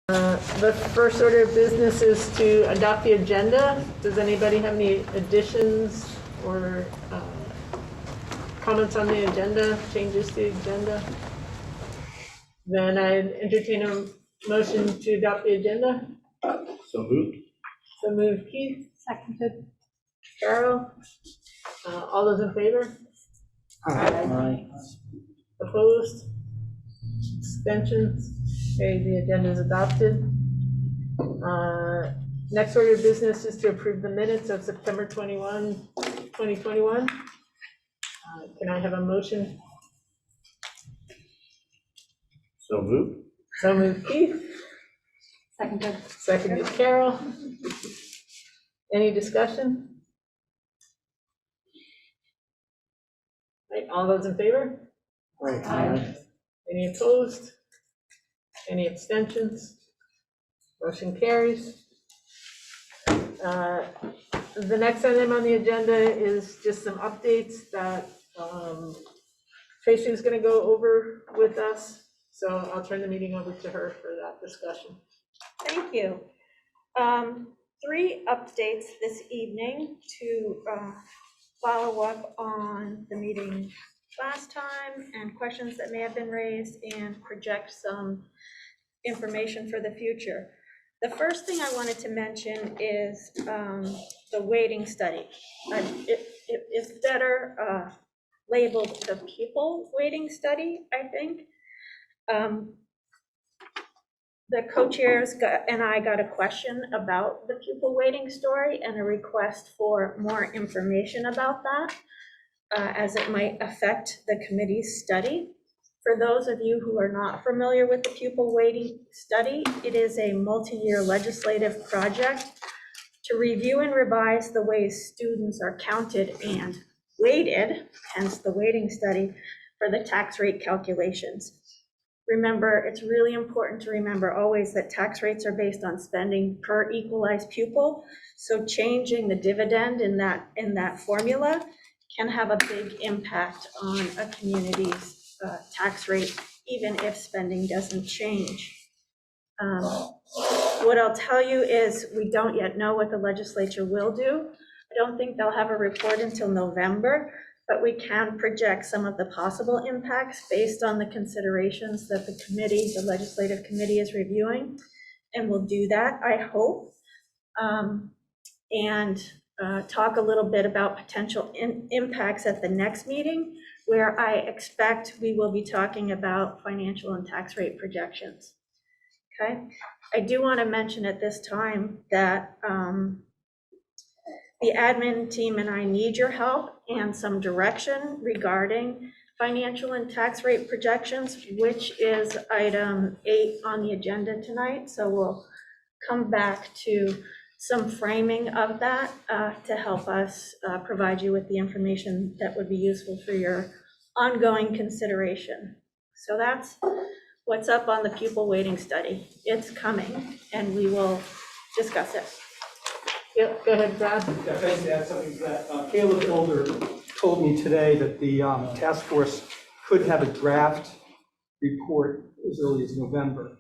The first order of business is to adopt the agenda. Does anybody have any additions or comments on the agenda, changes to the agenda? Then I'd entertain a motion to adopt the agenda. So moved. So moved, Keith. Seconded. Carol. All those in favor? Aye. Opposed? Abstentions? Okay, the agenda is adopted. Next order of business is to approve the minutes of September 21, 2021. Can I have a motion? So moved. So moved, Keith. Seconded. Seconded, Carol. Any discussion? Right, all those in favor? Aye. Any opposed? Any abstentions? Motion carries. The next item on the agenda is just some updates that Tracy is going to go over with us. So I'll turn the meeting over to her for that discussion. Thank you. 3 updates this evening to follow up on the meeting last time and questions that may have been raised and project some information for the future. The first thing I wanted to mention is the weighting study. It's better labeled the pupil weighting study, I think. The co-chairs and I got a question about the pupil weighting story and a request for more information about that as it might affect the committee's study. For those of you who are not familiar with the pupil weighting study, it is a multi-year legislative project to review and revise the ways students are counted and weighted, hence the weighting study, for the tax rate calculations. Remember, it's really important to remember always that tax rates are based on spending per equalized pupil. So changing the dividend in that formula can have a big impact on a community's tax rate, even if spending doesn't change. What I'll tell you is we don't yet know what the legislature will do. I don't think they'll have a report until November, but we can project some of the possible impacts based on the considerations that the committee, the legislative committee, is reviewing. And we'll do that, I hope, and talk a little bit about potential impacts at the next meeting, where I expect we will be talking about financial and tax rate projections. Okay, I do want to mention at this time that the admin team and I need your help and some direction regarding financial and tax rate projections, which is item 8 on the agenda tonight. So we'll come back to some framing of that to help us provide you with the information that would be useful for your ongoing consideration. So that's what's up on the pupil weighting study. It's coming and we will discuss it. Yep, go ahead, Brad. Yeah, if I can add something to that. Caleb Elder told me today that the task force could have a draft report as early as November.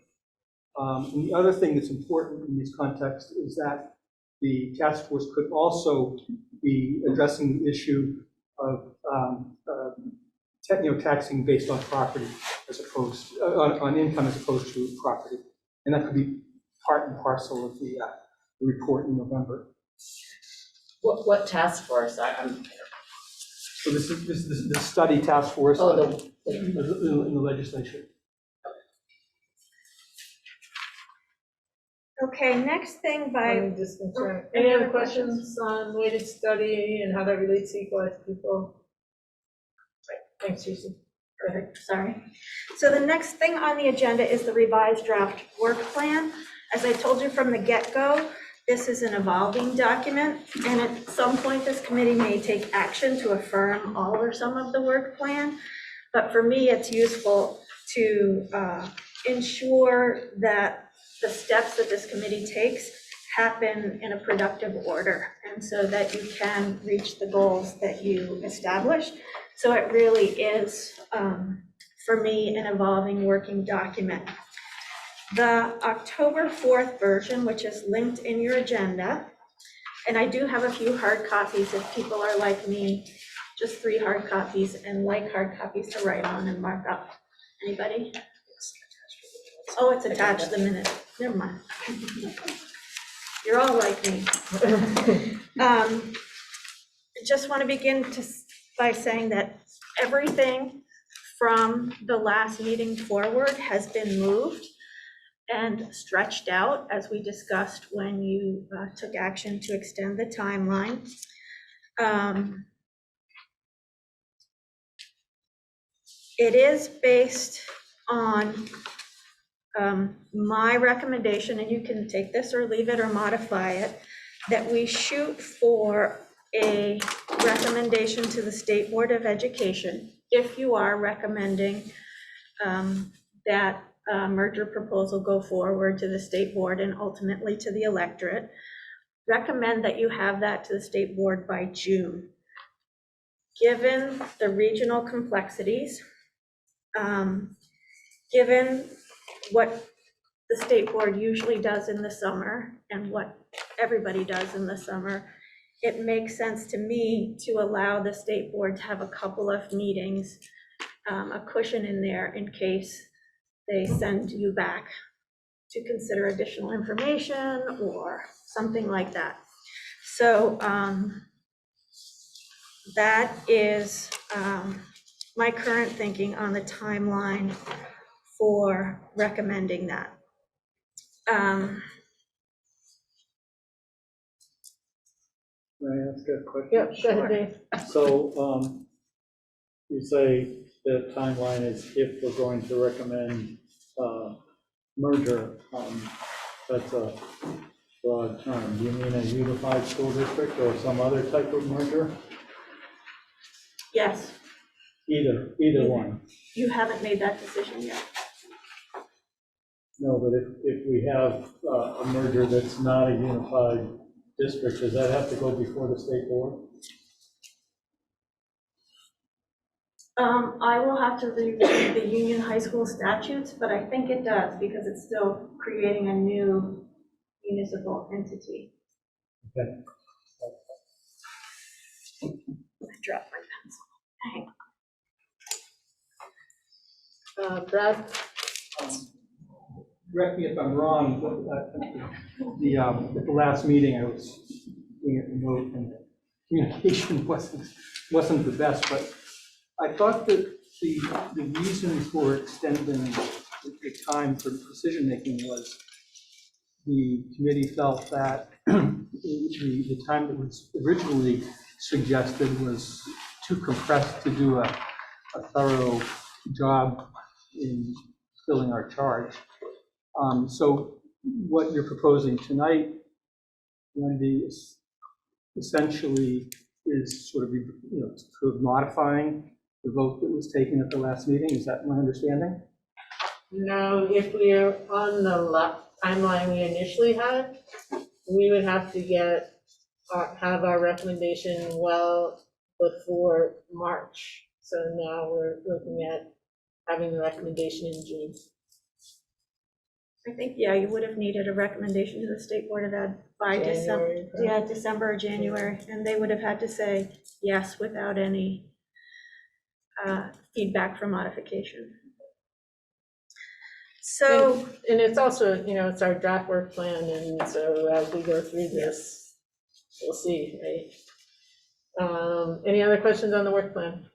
And the other thing that's important in this context is that the task force could also be addressing the issue of taxing based on property as opposed on income as opposed to property, and that could be part and parcel of the report in November. What task force? I'm. So this is the study task force in the legislature. Okay, next thing by. Any other questions on weighted study and how that relates to equalized people? Right. Thanks, Susan. Perfect, sorry. So the next thing on the agenda is the revised draft work plan. As I told you from the get-go, this is an evolving document, and at some point this committee may take action to affirm all or some of the work plan. But for me, it's useful to ensure that the steps that this committee takes happen in a productive order, and so that you can reach the goals that you establish. So it really is, for me, an evolving working document. The October 4th version, which is linked in your agenda, and I do have a few hard copies if people are like me, just 3 hard copies and like hard copies to write on and mark up. Anybody? Oh, it's attached the minute. Never mind. You're all like me. Just want to begin by saying that everything from the last meeting forward has been moved and stretched out, as we discussed when you took action to extend the timeline. It is based on my recommendation, and you can take this or leave it or modify it, that we shoot for a recommendation to the State Board of Education, if you are recommending that merger proposal go forward to the state board and ultimately to the electorate. Recommend that you have that to the state board by June. Given the regional complexities, given what the state board usually does in the summer and what everybody does in the summer, it makes sense to me to allow the state board to have a couple of meetings, a cushion in there in case they send you back to consider additional information or something like that. So that is my current thinking on the timeline for recommending that. May I ask a question? Yep, go ahead, Dave. So, you say the timeline is if we're going to recommend merger, that's a broad term. Do you mean a unified school district or some other type of merger? Yes, Either one. you haven't made that decision yet. No, but if we have a merger that's not a unified district, does that have to go before the state board? I will have to review the Union High School statutes, but I think it does because it's still creating a new municipal entity. Okay. I dropped my pencil. Hang on. Brad? Correct me if I'm wrong, but at the last meeting, I was doing it remote and communication wasn't the best, but I thought that the reason for extending the time for decision-making was the committee felt that the time that was originally suggested was too compressed to do a thorough job in filling our charge. So what you're proposing tonight, Wendy, is essentially is sort of, sort of modifying the vote that was taken at the last meeting. Is that my understanding? No, if we are on the timeline we initially had, we would have to have our recommendation well before March. So now we're looking at having the recommendation in June. I think, yeah, you would have needed a recommendation to the State Board of Ed by December. January, Yeah, December or January, and they would have had to say yes without any feedback for modification. So, And it's also, it's our draft work plan, and so as we go through this, we'll see, right? Any other questions on the work plan?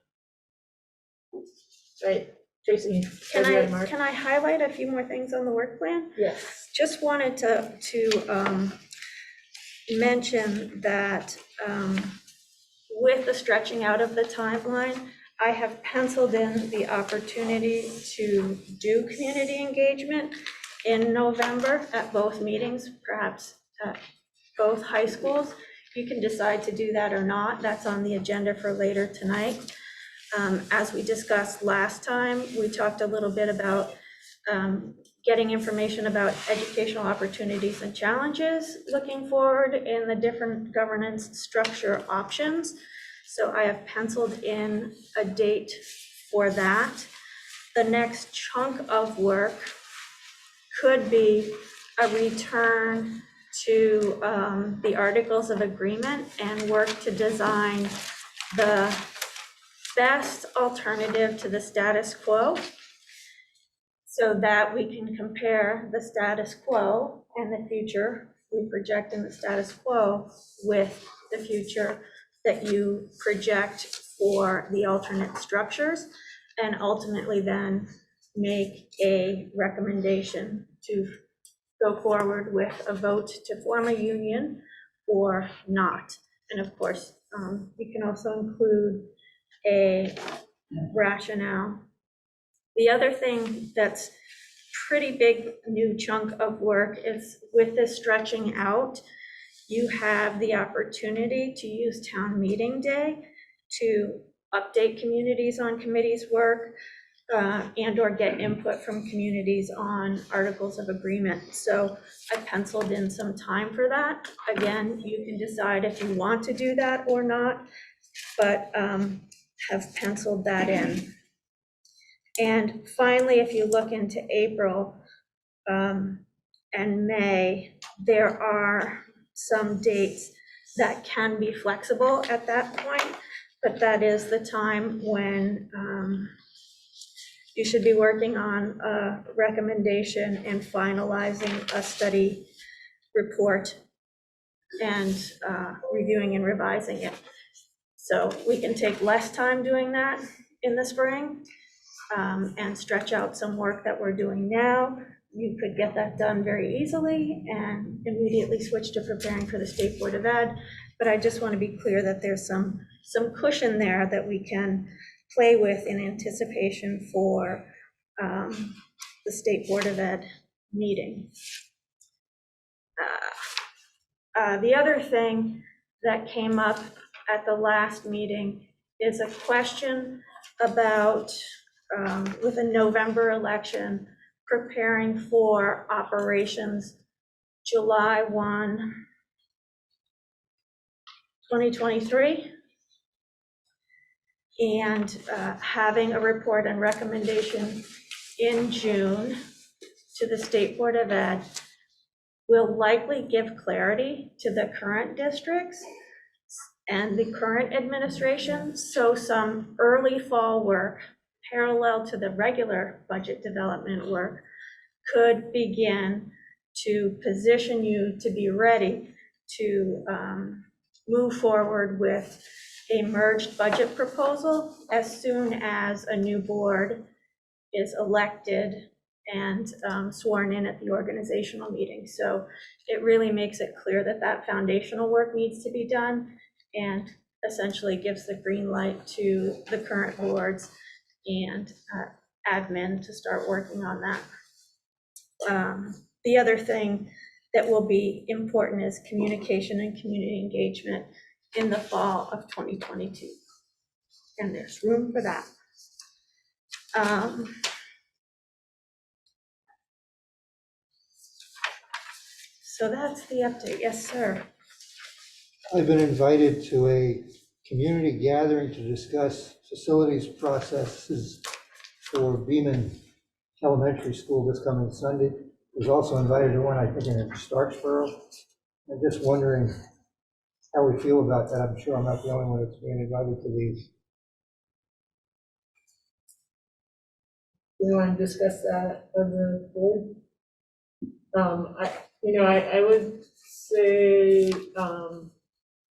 Right, Tracy? can have you had Mark? I highlight a few more things on the work plan? Yes. Just wanted to mention that with the stretching out of the timeline, I have penciled in the opportunity to do community engagement in November at both meetings, perhaps at both high schools. You can decide to do that or not. That's on the agenda for later tonight. As we discussed last time, we talked a little bit about getting information about educational opportunities and challenges looking forward in the different governance structure options. So I have penciled in a date for that. The next chunk of work could be a return to the Articles of Agreement and work to design the best alternative to the status quo, so that we can compare the status quo and the future we project in the status quo with the future that you project for the alternate structures, and ultimately then make a recommendation to go forward with a vote to form a union or not. And of course, you can also include a rationale. The other thing that's pretty big new chunk of work is with this stretching out, you have the opportunity to use town meeting day to update communities on committees' work and or get input from communities on articles of agreement. So I penciled in some time for that. Again, you can decide if you want to do that or not, but have penciled that in. And finally, if you look into April and May, there are some dates that can be flexible at that point, but that is the time when you should be working on a recommendation and finalizing a study report and reviewing and revising it. So we can take less time doing that in the spring and stretch out some work that we're doing now. You could get that done very easily and immediately switch to preparing for the State Board of Ed. But I just want to be clear that there's some cushion there that we can play with in anticipation for the State Board of Ed meeting. The other thing that came up at the last meeting is a question about, with a November election, preparing for operations July 1, 2023, and having a report and recommendation in June to the State Board of Ed will likely give clarity to the current districts and the current administration. So some early fall work parallel to the regular budget development work could begin to position you to be ready to move forward with a merged budget proposal as soon as a new board is elected and sworn in at the organizational meeting. So it really makes it clear that that foundational work needs to be done and essentially gives the green light to the current boards and admin to start working on that. The other thing that will be important is communication and community engagement in the fall of 2022. And there's room for that. So that's the update. Yes, sir. I've been invited to a community gathering to discuss facilities processes for Beaman Elementary School this coming Sunday. I was also invited to one, I think, in Starksboro. I'm just wondering how we feel about that. I'm sure I'm not the only one that's being invited to these. We want to discuss that as a board? I would say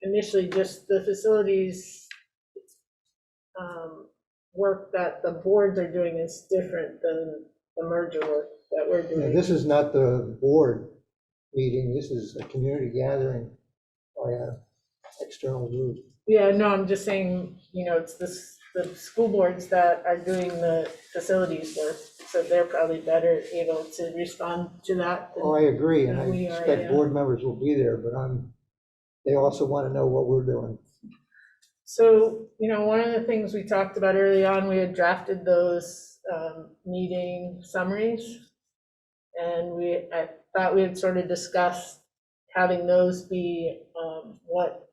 initially just the facilities work that the boards are doing is different than the merger work that we're Yeah, doing. this is not the board meeting. This is a community gathering by an external group. Yeah, no, I'm just saying, it's the school boards that are doing the facilities work, so they're probably better able to respond to that. Oh, I agree, and I We are, expect yeah. board members will be there, but they also want to know what we're doing. So, one of the things we talked about early on, we had drafted those meeting summaries. And I thought we had sort of discussed having those be what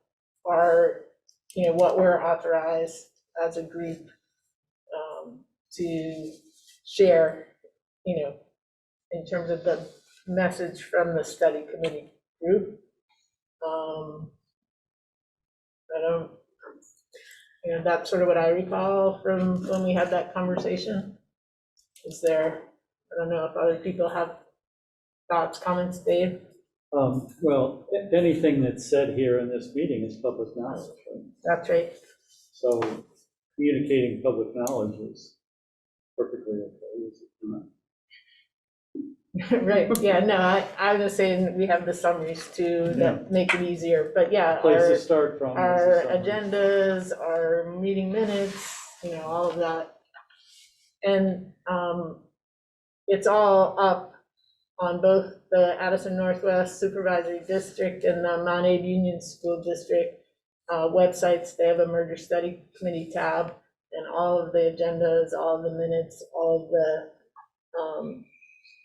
we're authorized as a group to share, in terms of the message from the study committee group. I don't, that's sort of what I recall from when we had that conversation. Is there, I don't know if other people have thoughts, comments, Dave? Well, anything that's said here in this meeting is public knowledge, right? That's right. So communicating public knowledge is perfectly okay, is it not? Right, yeah, no, I was just saying, we have the summaries too, that make it easier, but yeah, Place to start from. our is the summary. agendas, our meeting minutes, all of that. And it's all up on both the Addison Northwest Supervisory District and the Mount Abe Union School District websites. They have a merger study committee tab, and all of the agendas, all of the minutes, all of the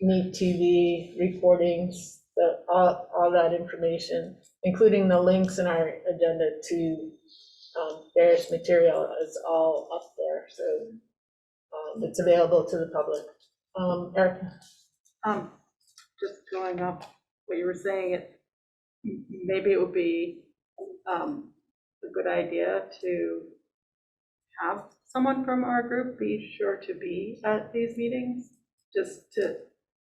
Meet TV recordings, all that information, including the links in our agenda to various material, is all up there. So it's available to the public. Erica? Just going up what you were saying, maybe it would be a good idea to have someone from our group be sure to be at these meetings,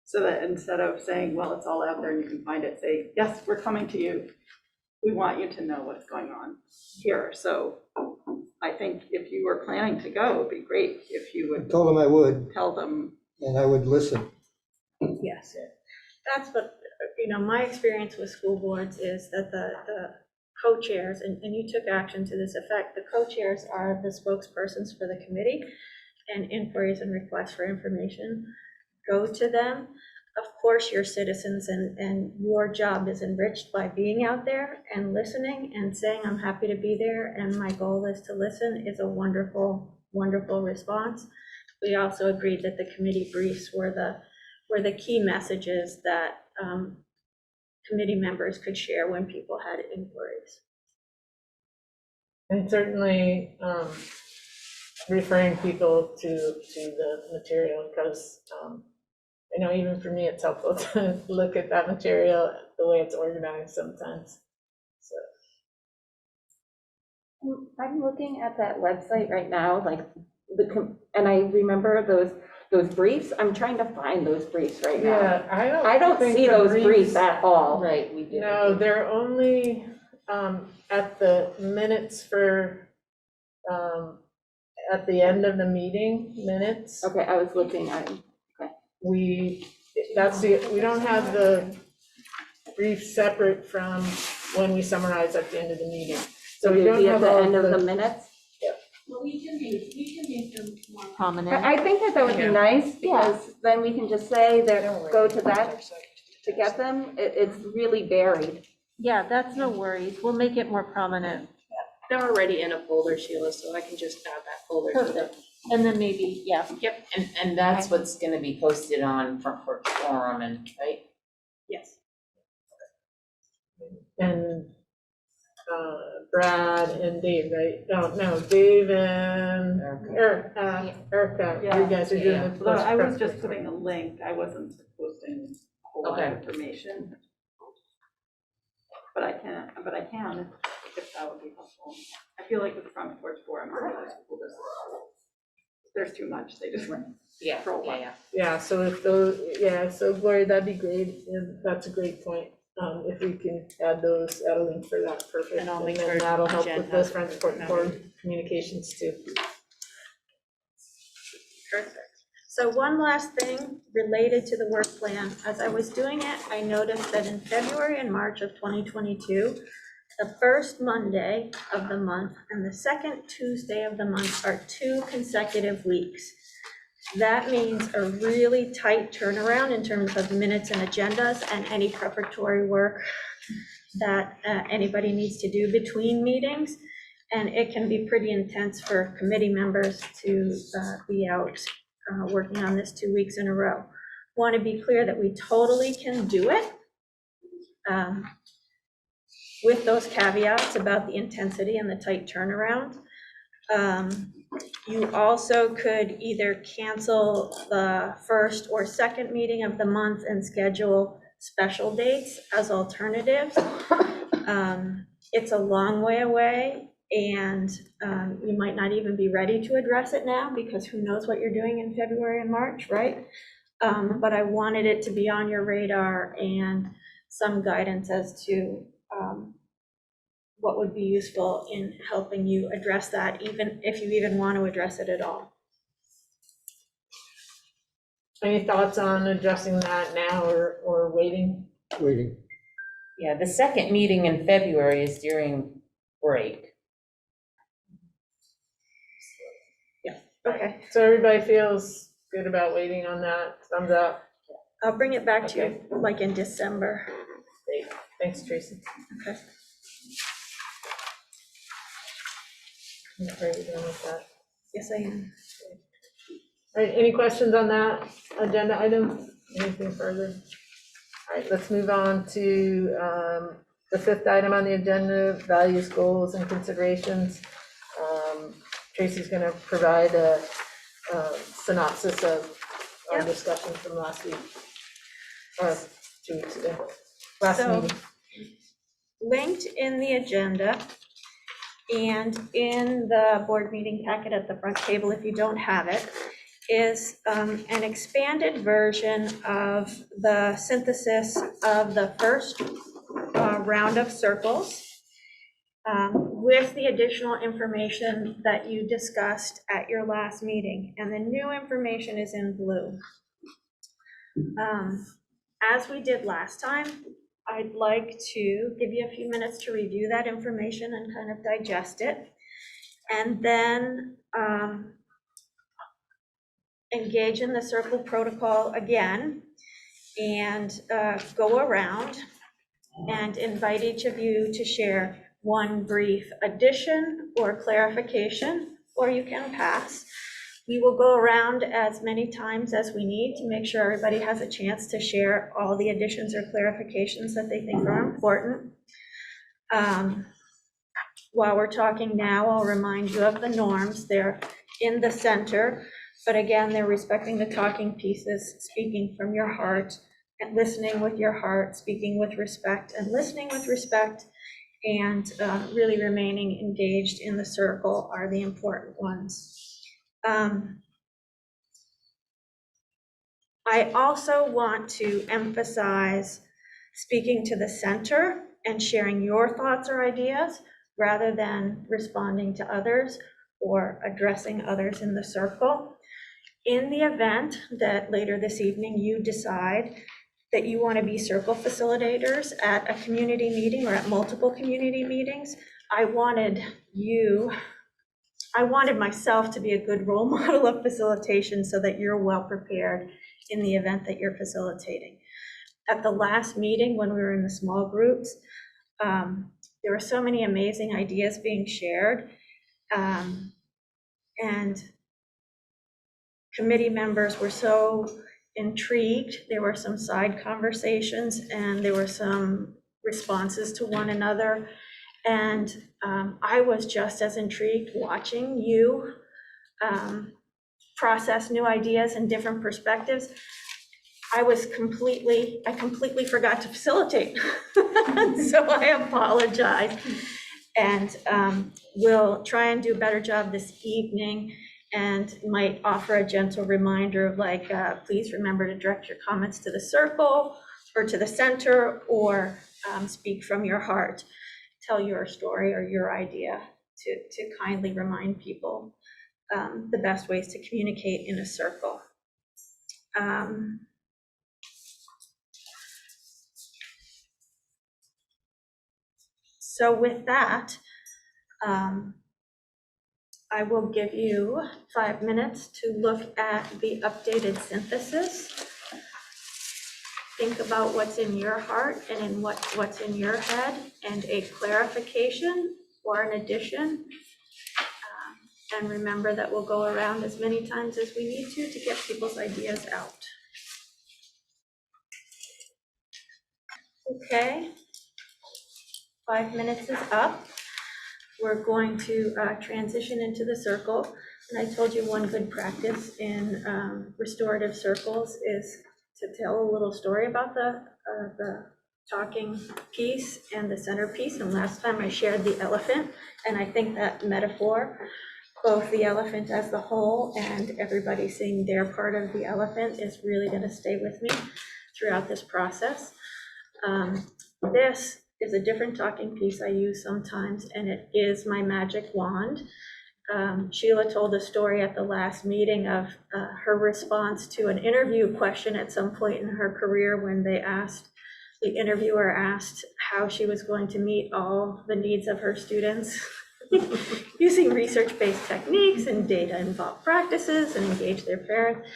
so that instead of saying, well, it's all out there and you can find it, say, yes, we're coming to you. We want you to know what's going on here. So I think if you were planning to go, it would be great if you I would told them I would, tell them. and I would listen. Yes, that's what, my experience with school boards is that the co-chairs, and you took action to this effect, the co-chairs are the spokespersons for the committee, and inquiries and requests for information go to them. Of course, you're citizens, and your job is enriched by being out there and listening and saying, I'm happy to be there, and my goal is to listen, is a wonderful, wonderful response. We also agreed that the committee briefs were the key messages that committee members could share when people had inquiries. And certainly referring people to the material, because I know even for me, it's helpful to look at that material, the way it's organized sometimes. So I'm looking at that website right now, like and I remember those briefs. I'm trying to find those briefs right now. yeah, I don't think see the those briefs at all. Right, we did. No, they're only at the minutes for at the end of the meeting minutes. Okay, I was looking at. We don't have the brief separate from when we summarize at the end of the meeting. So we don't At have the all end of the minutes. Well, we can make them more prominent. I think that would be nice, because then we can just say that, go to that to get them. It's really buried. Yeah, that's no worries. We'll make it more prominent. They're already in a folder, Sheila, so I can just add that folder to them. Perfect. And then maybe, yeah. Yep. And that's what's gonna be posted on Front Porch Forum and, right? Yes. And Brad and Dave, right? No, Dave and Erica, you guys are doing the. Although I was just putting a link, I wasn't posting a whole lot of Okay. information. But I can if that would be helpful. I feel like with Front Porch Forum, there's too much, they just throw one. Yeah, so if those, so Gloria, that'd be great, and that's a great point. If we can add a link for that, perfect. And I'll make then sure that'll help Jen with the has it Front for Porch now. Forum communications too. Perfect. So one last thing related to the work plan. As I was doing it, I noticed that in February and March of 2022, the first Monday of the month and the second Tuesday of the month are 2 consecutive weeks. That means a really tight turnaround in terms of minutes and agendas and any preparatory work that anybody needs to do between meetings. And it can be pretty intense for committee members to be out working on this 2 weeks in a row. Want to be clear that we totally can do it. With those caveats about the intensity and the tight turnaround. You also could either cancel the first or second meeting of the month and schedule special dates as alternatives. It's a long way away, and you might not even be ready to address it now, because who knows what you're doing in February and March, right? But I wanted it to be on your radar and some guidance as to what would be useful in helping you address that, even if you even want to address it at all. Any thoughts on addressing that now or waiting? Waiting. Yeah, the second meeting in February is during break. Okay, So everybody feels good about waiting on that? Thumbs up? I'll bring it back to you like in December. Great. Thanks, Tracy. Okay. Are you done with that? Yes, I am. All right, any questions on that agenda item? Anything further? All right, let's move on to the fifth item on the agenda, values, goals, and considerations. Tracy's going to provide a synopsis of our Yep. discussion from last week, or 2 weeks ago, last So- meeting. Linked in the agenda and in the board meeting packet at the front table, if you don't have it, is an expanded version of the synthesis of the first round of circles, with the additional information that you discussed at your last meeting. And the new information is in blue. As we did last time, I'd like to give you a few minutes to review that information and kind of digest it. And then engage in the circle protocol again and go around and invite each of you to share one brief addition or clarification, or you can pass. We will go around as many times as we need to make sure everybody has a chance to share all the additions or clarifications that they think are important. While we're talking now, I'll remind you of the norms. They're in the center, but again, they're respecting the talking pieces, speaking from your heart, and listening with your heart, speaking with respect, and listening with respect, and really remaining engaged in the circle are the important ones. I also want to emphasize speaking to the center and sharing your thoughts or ideas rather than responding to others or addressing others in the circle. In the event that later this evening you decide that you want to be circle facilitators at a community meeting or at multiple community meetings, I wanted myself to be a good role model of facilitation so that you're well prepared in the event that you're facilitating. At the last meeting, when we were in the small groups, there were so many amazing ideas being shared, and committee members were so intrigued. There were some side conversations and there were some responses to one another. And I was just as intrigued watching you process new ideas and different perspectives. I completely forgot to facilitate. So I apologize. And we'll try and do a better job this evening, and might offer a gentle reminder of like, please remember to direct your comments to the circle or to the center, or speak from your heart. Tell your story or your idea to kindly remind people the best ways to communicate in a circle. So with that, I will give you 5 minutes to look at the updated synthesis. Think about what's in your heart and in what's in your head, and a clarification or an addition. And remember that we'll go around as many times as we need to get people's ideas out. Okay. 5 minutes is up. we're going to transition into the circle. And I told you one good practice in restorative circles is to tell a little story about the talking piece and the centerpiece. And last time I shared the elephant, and I think that metaphor, both the elephant as the whole and everybody seeing their part of the elephant, is really going to stay with me throughout this process. This is a different talking piece I use sometimes, and it is my magic wand. Sheila told a story at the last meeting of her response to an interview question at some point in her career when the interviewer asked how she was going to meet all the needs of her students using research-based techniques and data-involved practices and engage their parents,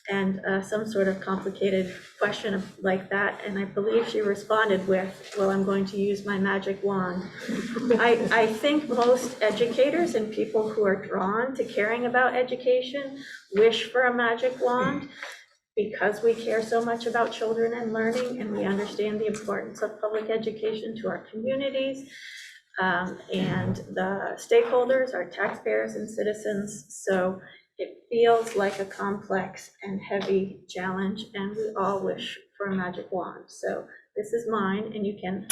and some sort of complicated question like that. And I believe she responded with, well, I'm going to use my magic wand. I think most educators and people who are drawn to caring about education wish for a magic wand, because we care so much about children and learning, and we understand the importance of public education to our communities and the stakeholders, our taxpayers and citizens. So it feels like a complex and heavy challenge, and we all wish for a magic wand. So this is mine, and you can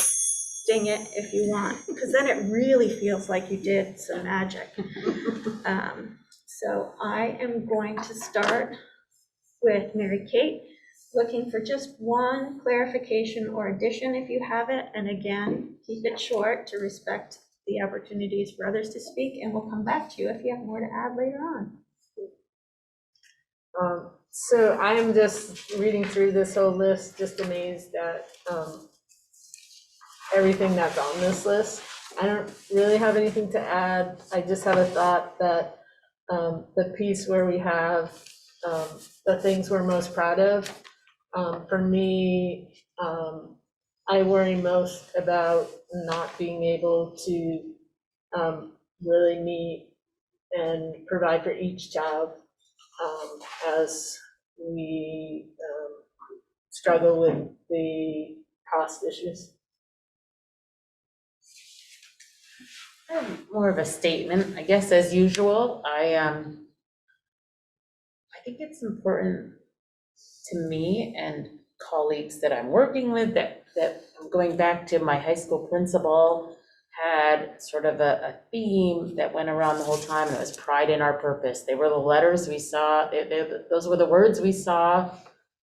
ding it if you want, because then it really feels like you did some magic. So I am going to start with Mary Kate, looking for just one clarification or addition if you have it. And again, keep it short to respect the opportunities for others to speak, and we'll come back to you if you have more to add later on. So I am just reading through this whole list, just amazed at everything that's on this list. I don't really have anything to add. I just have a thought that the piece where we have the things we're most proud of, for me, I worry most about not being able to really meet and provide for each child as we struggle with the cost issues. I have more of a statement, I guess, as usual. I think it's important to me and colleagues that I'm working with that going back to my high school principal had sort of a theme that went around the whole time, and it was pride in our purpose. They were the letters we saw, those were the words we saw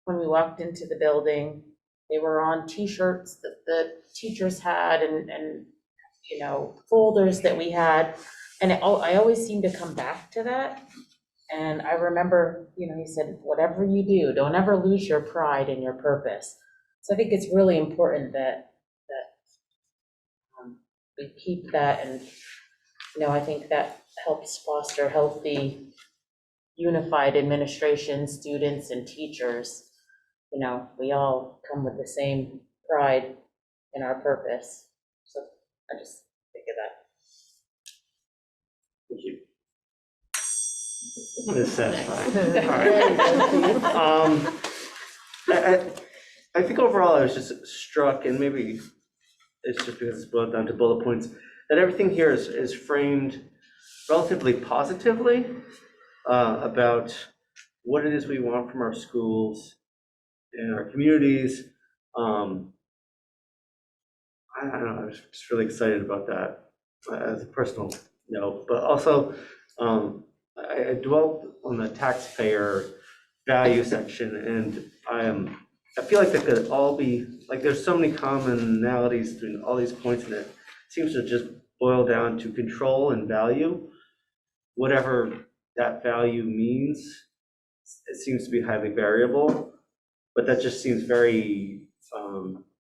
when we walked into the building. They were on t-shirts that the teachers had and you know, folders that we had. And I always seem to come back to that. And I remember, you know, he said, whatever you do, don't ever lose your pride in your purpose. So I think it's really important that we keep that, and, you know, I think that helps foster healthy, unified administration, students and teachers. You know, we all come with the same pride in our purpose. So I just think of that. Thank you. This is satisfying. All right. I think overall I was just struck, and maybe it's just because it's boiled down to bullet points, that everything here is framed relatively positively about what it is we want from our schools and our communities. I don't know, I was just really excited about that as a personal note, but also I dwelt on the taxpayer value section, and I feel like that could all be, like, there's so many commonalities between all these points, and it seems to just boil down to control and value. Whatever that value means, it seems to be highly variable, but that just seems very,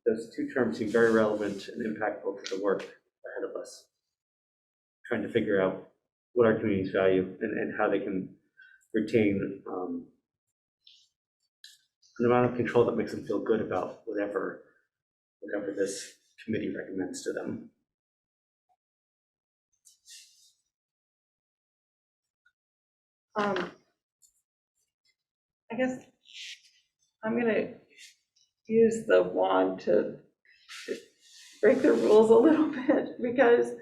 those two terms seem very relevant and impactful to the work ahead of us, trying to figure out what our communities value and how they can retain an amount of control that makes them feel good about whatever this committee recommends to them. I guess I'm gonna use the wand to break the rules a little bit, because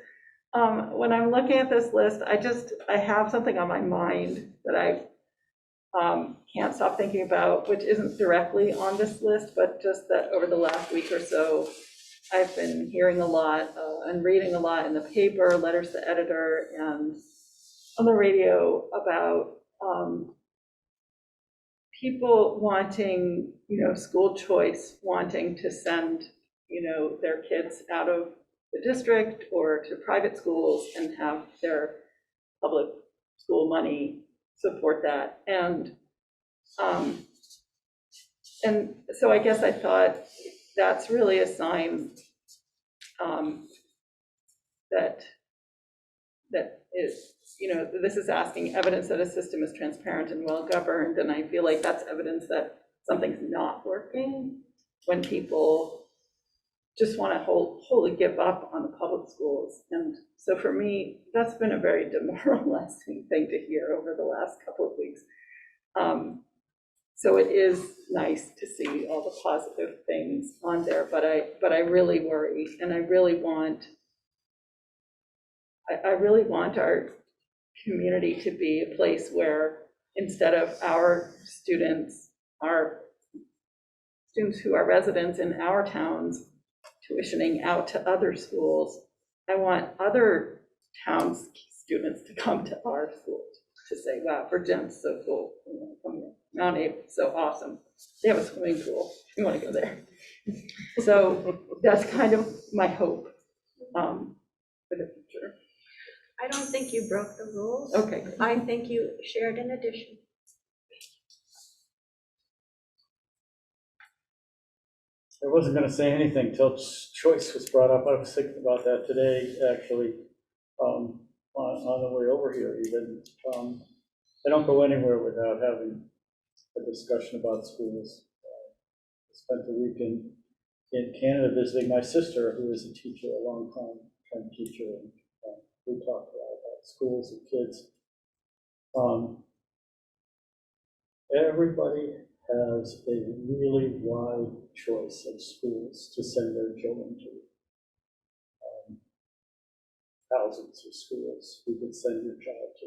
when I'm looking at this list, I have something on my mind that I can't stop thinking about, which isn't directly on this list, but just that over the last week or so, I've been hearing a lot and reading a lot in the paper, letters to editor, and on the radio about people wanting, school choice, wanting to send, their kids out of the district or to private schools and have their public school money support that. And so I guess I thought that's really a sign that is, this is asking evidence that a system is transparent and well-governed, and I feel like that's evidence that something's not working when people just want to wholly give up on the public schools. And so for me, that's been a very demoralizing thing to hear over the last couple of weeks. So it is nice to see all the positive things on there, but I really worry, and I really want our community to be a place where instead of our students who are residents in our towns tuitioning out to other schools, I want other towns' students to come to our schools to say, wow, Virginia's so cool. Come here. Mount Abe, so awesome. They have a swimming pool. You want to go there. So that's kind of my hope for the future. I don't think you broke the rules. Okay. I think you shared an addition. I wasn't gonna say anything till choice was brought up. I was thinking about that today, actually, on the way over here even. I don't go anywhere without having a discussion about schools. I spent the week in Canada visiting my sister, who is a teacher, a long-time teacher, and we talked a lot about schools and kids. Everybody has a really wide choice of schools to send their children to. Thousands of schools you could send your child to.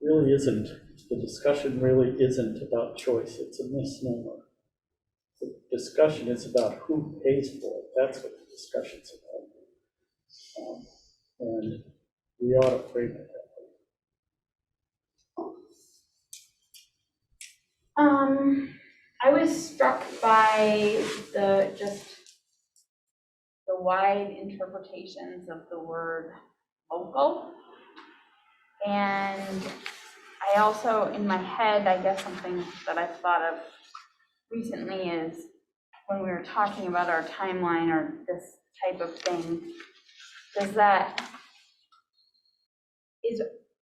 Really isn't, the discussion really isn't about choice, it's a misnomer. The discussion is about who pays for it, that's what the discussion's about. And we ought to frame it that way. I was struck by the wide interpretations of the word local. And I also, in my head, I guess something that I've thought of recently is when we were talking about our timeline or this type of thing,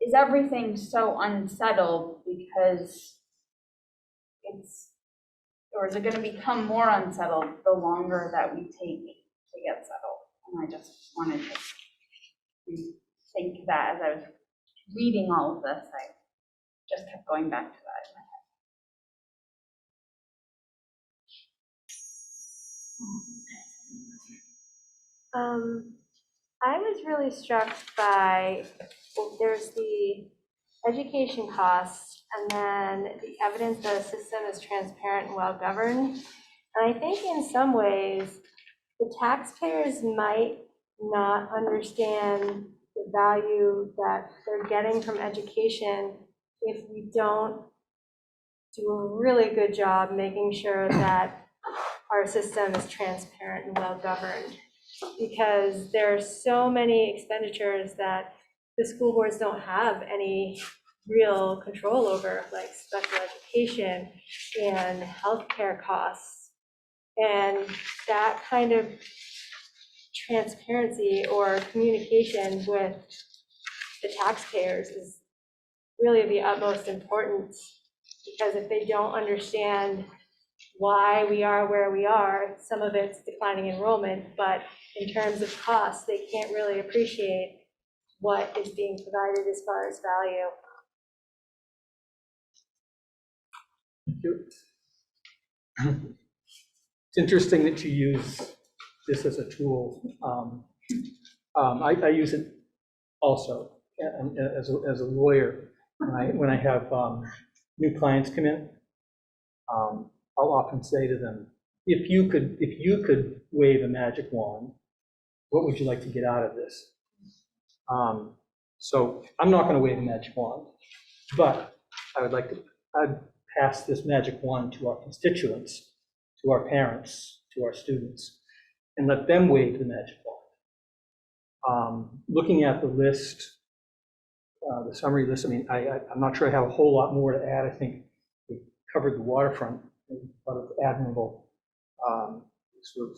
is everything so unsettled because or is it going to become more unsettled the longer that we take to get settled? And I just wanted to think that as I was reading all of this, I just kept going back to that in my head. I was really struck by, there's the education costs and then the evidence that a system is transparent and well-governed. And I think in some ways, the taxpayers might not understand the value that they're getting from education if we don't do a really good job making sure that our system is transparent and well-governed. Because there are so many expenditures that the school boards don't have any real control over, like special education and healthcare costs. And that kind of transparency or communication with the taxpayers is really of the utmost importance, because if they don't understand why we are where we are, some of it's declining enrollment, but in terms of cost, they can't really appreciate what is being provided as far as value. Thank you. It's interesting that you use this as a tool. I use it also as a lawyer. When I have new clients come in, I'll often say to them, if you could wave a magic wand, what would you like to get out of this? So I'm not going to wave a magic wand, but I'd pass this magic wand to our constituents, to our parents, to our students, and let them wave the magic wand. Looking at the list, the summary list, I mean, I'm not sure I have a whole lot more to add. I think we covered the waterfront, and a lot of admirable sort of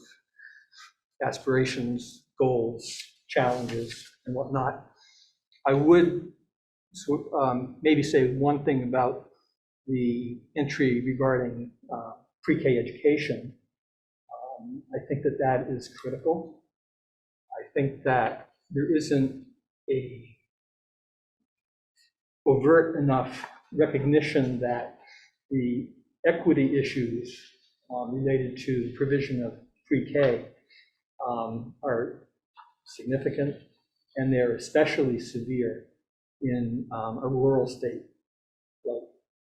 aspirations, goals, challenges, and whatnot. I would maybe say one thing about the entry regarding pre-K education. I think that is critical. I think that there isn't a overt enough recognition that the equity issues related to the provision of pre-K are significant, and they're especially severe in a rural state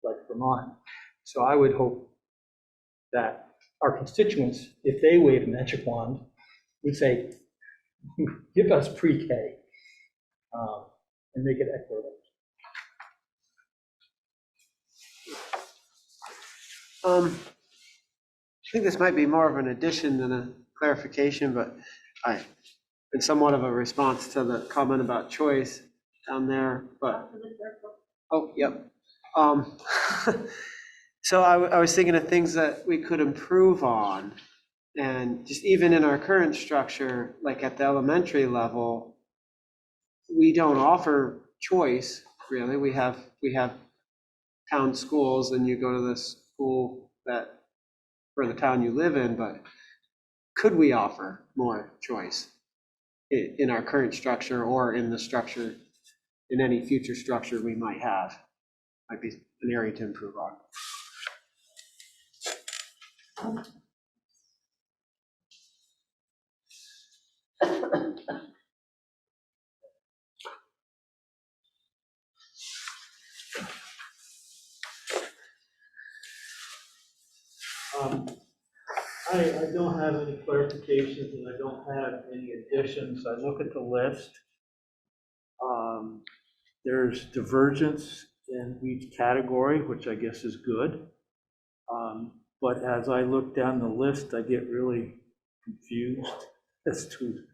like Vermont. So I would hope that our constituents, if they wave a magic wand, would say, give us pre-K and make it equitable. I think this might be more of an addition than a clarification, but and somewhat of a response to the comment about choice down there, but, oh, yep. So I was thinking of things that we could improve on, and just even in our current structure, like at the elementary level, we don't offer choice, really. We have town schools, and you go to the school that for the town you live in, but could we offer more choice in our current structure, or in the structure, in any future structure we might have? Might be an area to improve on. I don't have any clarifications, and I don't have any additions. I look at the list. There's divergence in each category, which I guess is good. But as I look down the list, I get really confused as to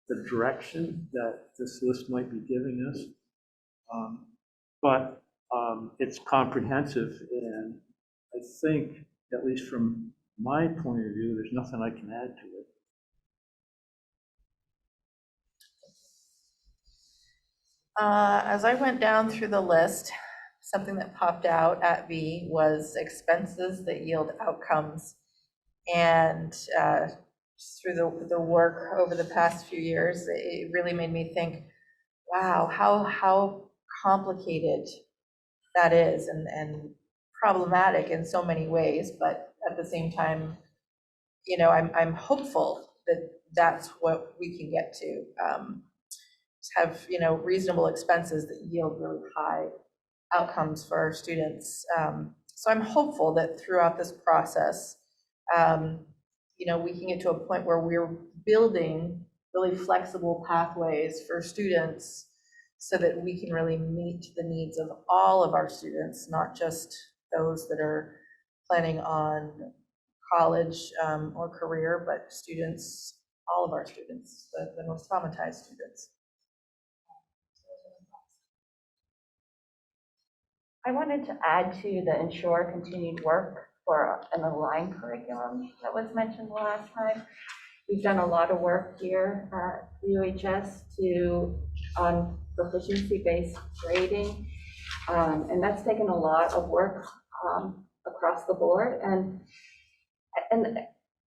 the direction that this list might be giving us. But it's comprehensive, and I think, at least from my point of view, there's nothing I can add to it. As I went down through the list, something that popped out at me was expenses that yield outcomes. And through the work over the past few years, it really made me think, wow, how complicated that is, and problematic in so many ways. But at the same time, you know, I'm hopeful that that's what we can get to. Have, you know, reasonable expenses that yield really high outcomes for our students. So I'm hopeful that throughout this process, you know, we can get to a point where we're building really flexible pathways for students so that we can really meet the needs of all of our students, not just those that are planning on college or career, but students, all of our students, the most traumatized students. I wanted to add to the ensure continued work for an aligned curriculum that was mentioned the last time. We've done a lot of work here at UHS on proficiency-based grading, and that's taken a lot of work across the board. And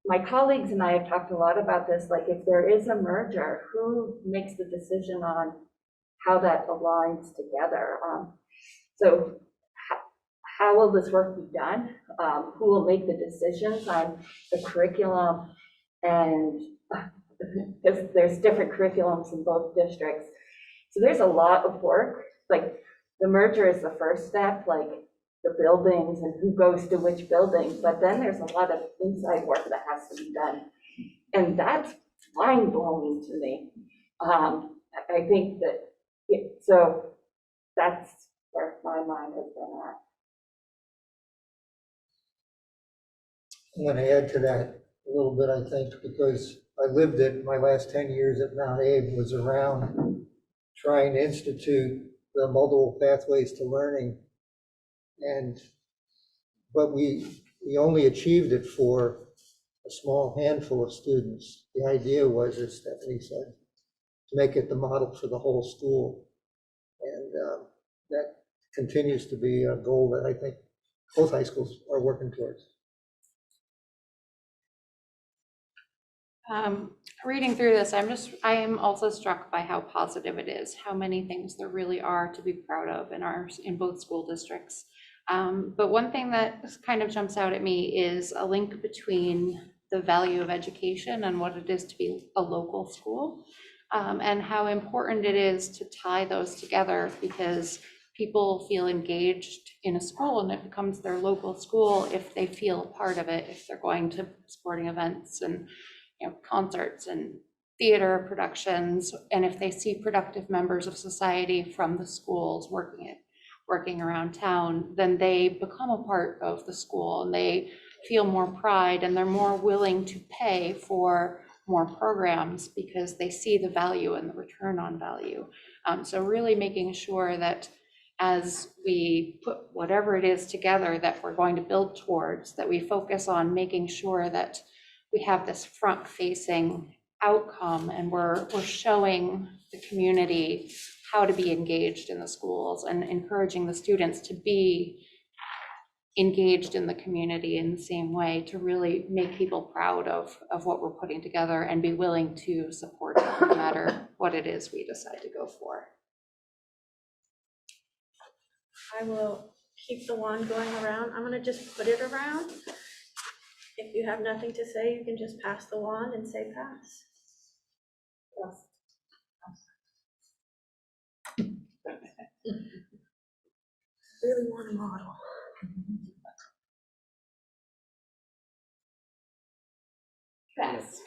my colleagues and I have talked a lot about this, like if there is a merger, who makes the decision on how that aligns together? So how will this work be done? Who will make the decisions on the curriculum and because there's different curriculums in both districts. So there's a lot of work, like the merger is the first step, like the buildings and who goes to which building, but then there's a lot of inside work that has to be done. And that's mind blowing to me. I think that, so that's where my mind has been at. I'm going to add to that a little bit, I think, because I lived it, my last 10 years at Mount Abe was around trying to institute the multiple pathways to learning. But we only achieved it for a small handful of students. The idea was, as Stephanie said, to make it the model for the whole school. And that continues to be a goal that I think both high schools are working towards. Reading through this, I am also struck by how positive it is, how many things there really are to be proud of in both school districts. But one thing that kind of jumps out at me is a link between the value of education and what it is to be a local school, and how important it is to tie those together, because people feel engaged in a school and it becomes their local school if they feel a part of it, if they're going to sporting events and concerts and theater productions, and if they see productive members of society from the schools working around town, then they become a part of the school and they feel more pride and they're more willing to pay for more programs because they see the value and the return on value. So really making sure that as we put whatever it is together that we're going to build towards, that we focus on making sure that we have this front-facing outcome and we're showing the community how to be engaged in the schools and encouraging the students to be engaged in the community in the same way, to really make people proud of what we're putting together and be willing to support it no matter what it is we decide to go for. I will keep the wand going around. I'm gonna just put it around. If you have nothing to say, you can just pass the wand and say pass. Really want a model. Pass.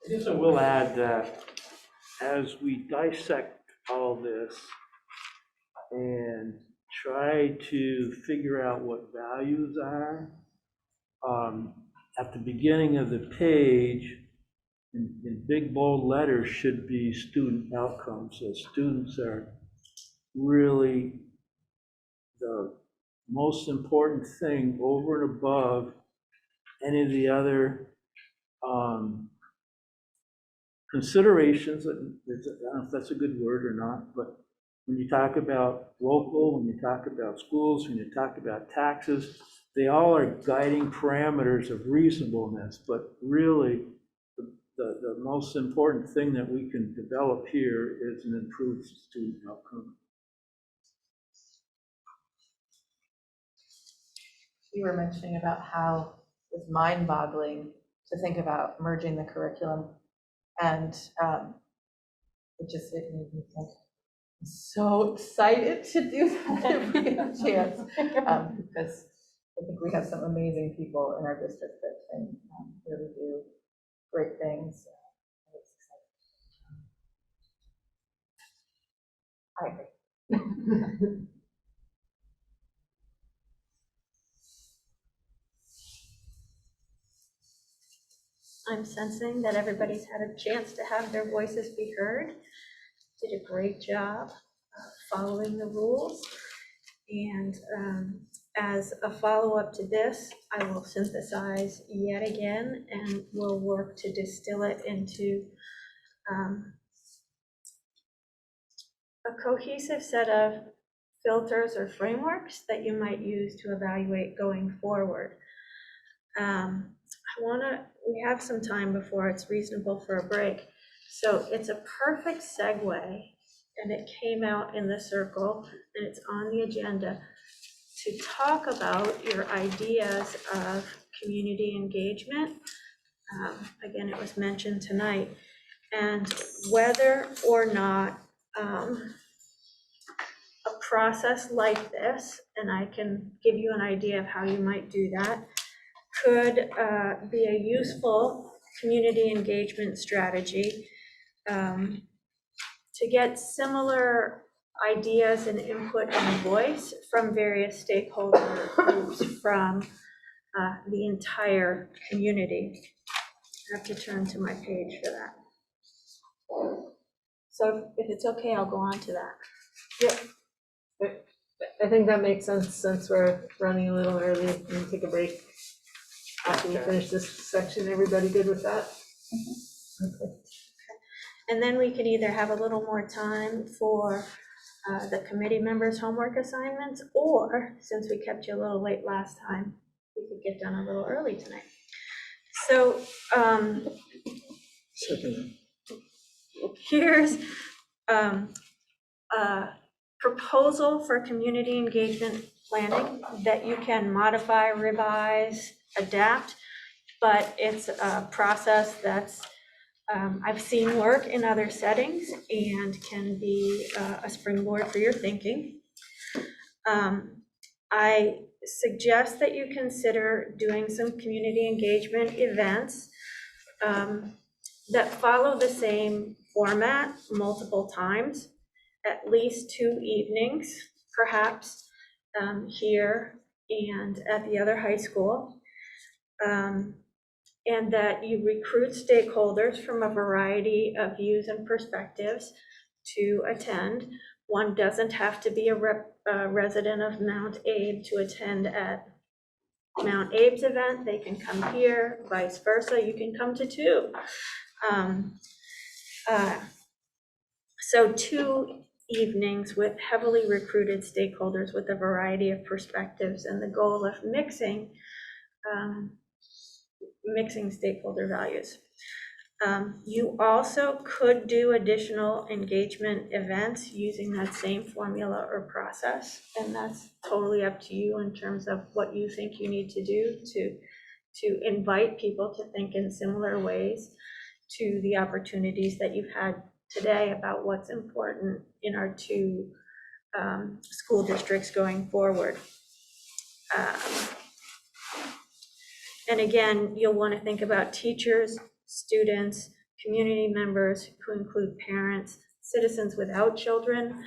I guess I will add that as we dissect all this and try to figure out what values are, at the beginning of the page, in big bold letters, should be student outcomes. So students are really the most important thing over and above any of the other considerations. I don't know if that's a good word or not, but when you talk about local, when you talk about schools, when you talk about taxes, they all are guiding parameters of reasonableness, but really the most important thing that we can develop here is an improved student outcome. You were mentioning about how it was mind-boggling to think about merging the curriculum, and it just made me think, I'm so excited to do that if we get a chance, because I think we have some amazing people in our district that can really do great things. I agree. I'm sensing that everybody's had a chance to have their voices be heard. Did a great job following the rules. And as a follow-up to this, I will synthesize yet again and we'll work to distill it into a cohesive set of filters or frameworks that you might use to evaluate going forward. I want to we have some time before it's reasonable for a break. So it's a perfect segue, and it came out in the circle, and it's on the agenda, to talk about your ideas of community engagement. Again, it was mentioned tonight, and whether or not a process like this, and I can give you an idea of how you might do that, could be a useful community engagement strategy to get similar ideas and input and voice from various stakeholder groups from the entire community. I have to turn to my page for that. So if it's okay, I'll go on to that. Yep. I think that makes sense since we're running a little early and take a break after we finish this section. Everybody good with that? Okay. And then we could either have a little more time for the committee members' homework assignments, or since we kept you a little late last time, we could get done a little early tonight. So here's a proposal for community engagement planning that you can modify, revise, adapt, but it's a process that's I've seen work in other settings and can be a springboard for your thinking. I suggest that you consider doing some community engagement events that follow the same format multiple times, at least 2 evenings, perhaps here and at the other high school. And that you recruit stakeholders from a variety of views and perspectives to attend. One doesn't have to be a resident of Mount Abe to attend at Mount Abe's event. They can come here, vice versa. You can come to 2. So 2 evenings with heavily recruited stakeholders with a variety of perspectives, and the goal of mixing stakeholder values. You also could do additional engagement events using that same formula or process, and that's totally up to you in terms of what you think you need to do to invite people to think in similar ways to the opportunities that you've had today about what's important in our 2 school districts going forward. And again, you'll want to think about teachers, students, community members, who include parents, citizens without children,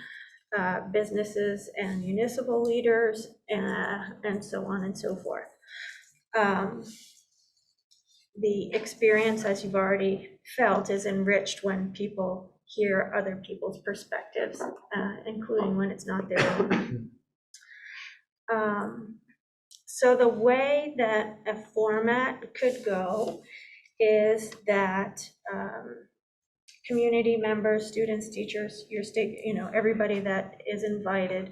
businesses and municipal leaders, and so on and so forth. The experience, as you've already felt, is enriched when people hear other people's perspectives, including when it's not their own. So the way that a format could go is that community members, students, teachers, your state, everybody that is invited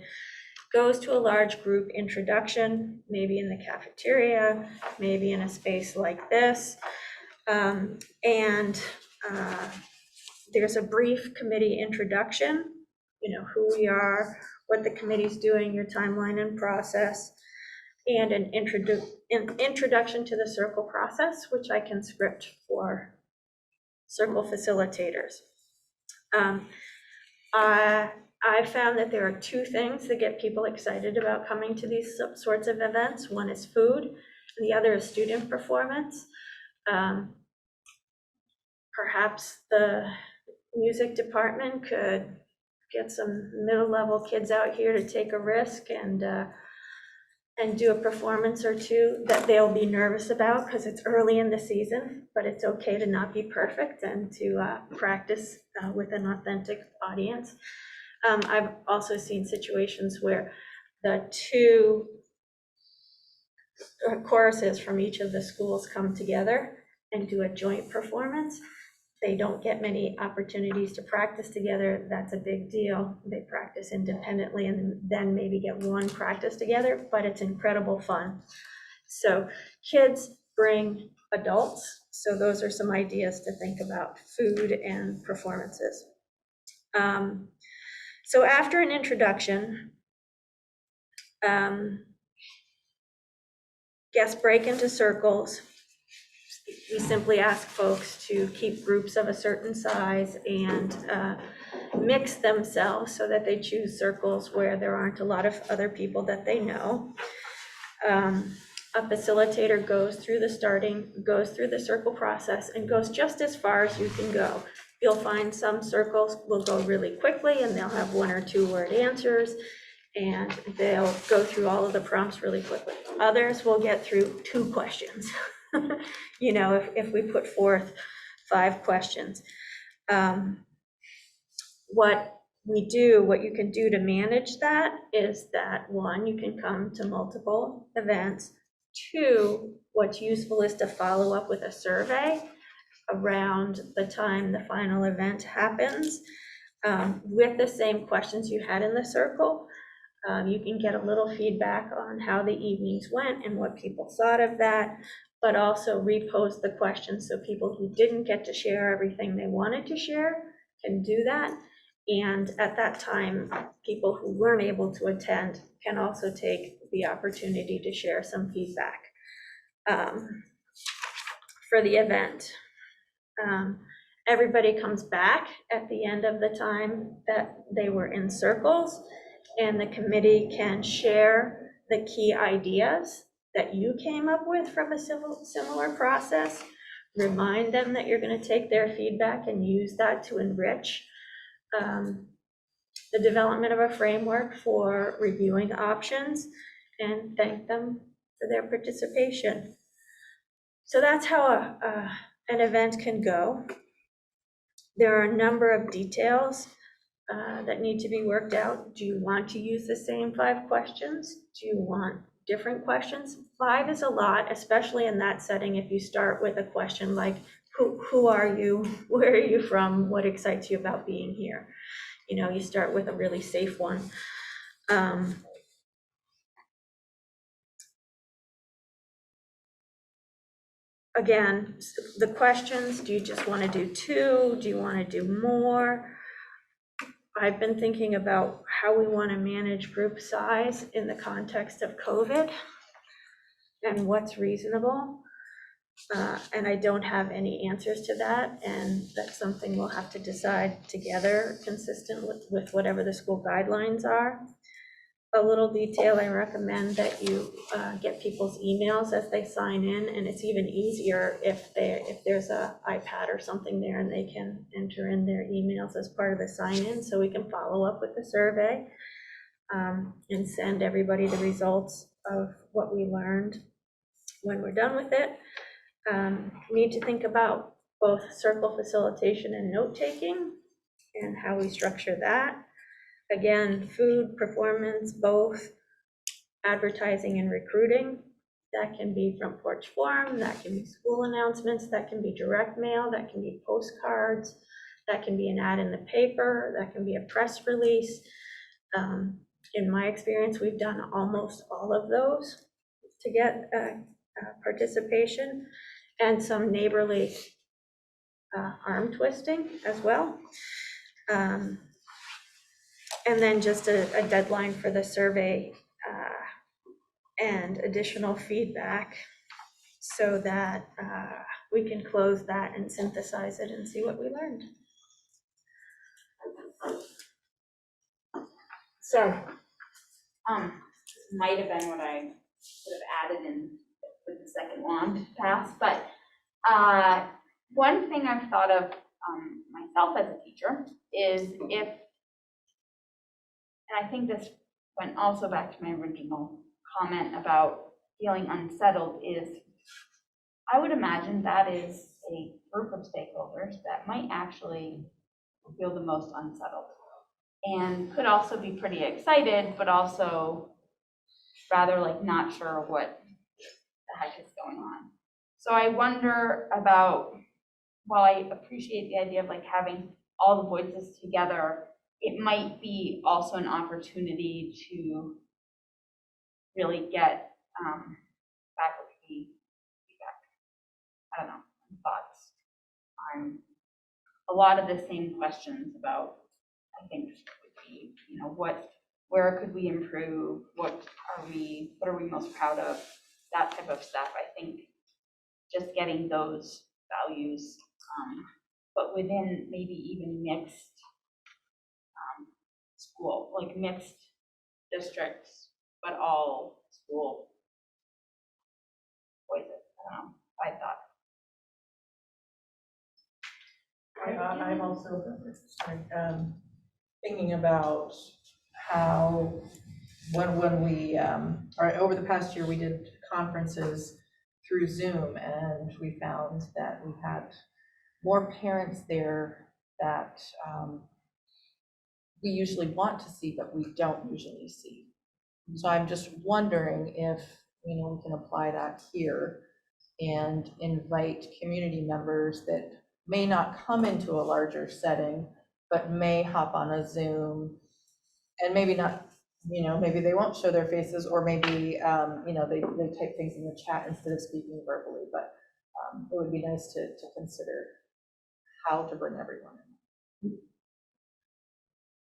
goes to a large group introduction, maybe in the cafeteria, maybe in a space like this. And there's a brief committee introduction, who we are, what the committee's doing, your timeline and process, and an introduction to the circle process, which I can script for circle facilitators. I found that there are 2 things that get people excited about coming to these sorts of events. One is food, and the other is student performance. Perhaps the music department could get some middle-level kids out here to take a risk and do a performance or 2 that they'll be nervous about because it's early in the season, but it's okay to not be perfect and to practice with an authentic audience. I've also seen situations where the 2 choruses from each of the schools come together and do a joint performance. They don't get many opportunities to practice together. That's a big deal. They practice independently and then maybe get 1 practice together, but it's incredible fun. So kids bring adults. So those are some ideas to think about, food and performances. So after an introduction, guests break into circles. We simply ask folks to keep groups of a certain size and mix themselves so that they choose circles where there aren't a lot of other people that they know. A facilitator goes through the circle process and goes just as far as you can go. You'll find some circles will go really quickly and they'll have 1 or 2 word answers and they'll go through all of the prompts really quickly. Others will get through 2 questions. You know, if we put forth 5 questions. What you can do to manage that is that 1, you can come to multiple events. 2, what's useful is to follow up with a survey around the time the final event happens with the same questions you had in the circle. You can get a little feedback on how the evenings went and what people thought of that, but also repose the questions so people who didn't get to share everything they wanted to share can do that. And at that time, people who weren't able to attend can also take the opportunity to share some feedback for the event. Everybody comes back at the end of the time that they were in circles, and the committee can share the key ideas that you came up with from a similar process. Remind them that you're going to take their feedback and use that to enrich the development of a framework for reviewing options, and thank them for their participation. So that's how an event can go. There are a number of details that need to be worked out. Do you want to use the same 5 questions? Do you want different questions? 5 is a lot, especially in that setting. If you start with a question like, who are you? Where are you from? What excites you about being here? You know, you start with a really safe one. Again, the questions, do you just want to do 2? Do you want to do more? I've been thinking about how we want to manage group size in the context of COVID and what's reasonable. And I don't have any answers to that, and that's something we'll have to decide together, consistent with whatever the school guidelines are. A little detail, I recommend that you get people's emails as they sign in, and it's even easier if there's a iPad or something there and they can enter in their emails as part of the sign-in, so we can follow up with the survey and send everybody the results of what we learned when we're done with it. Need to think about both circle facilitation and note-taking and how we structure that. Again, food, performance, both advertising and recruiting. That can be from porch forum, that can be school announcements, that can be direct mail, that can be postcards, that can be an ad in the paper, that can be a press release. In my experience, we've done almost all of those to get participation, and some neighborly arm twisting as well. And then just a deadline for the survey and additional feedback so that we can close that and synthesize it and see what we learned. So, might have been what I would have added in with the second wand pass, but one thing I've thought of myself as a teacher is if, and I think this went also back to my original comment about feeling unsettled, is I would imagine that is a group of stakeholders that might actually feel the most unsettled and could also be pretty excited, but also rather like not sure what the heck is going on. So I wonder about, while I appreciate the idea of like having all the voices together, it might be also an opportunity to really get faculty feedback. I don't know, thoughts on a lot of the same questions about, I think, would be, you know, where could we improve? What are we most proud of? That type of stuff. I think just getting those values, but within maybe even mixed school, like mixed districts, but all school voices. I don't know, I thought. I'm also thinking about how, when we, or over the past year, we did conferences through Zoom, and we found that we had more parents there that we usually want to see, but we don't usually see. So I'm just wondering if, you know, we can apply that here and invite community members that may not come into a larger setting, but may hop on a Zoom, and maybe not, you know, maybe they won't show their faces, or maybe, you know, they type things in the chat instead of speaking verbally, but it would be nice to consider how to bring everyone in.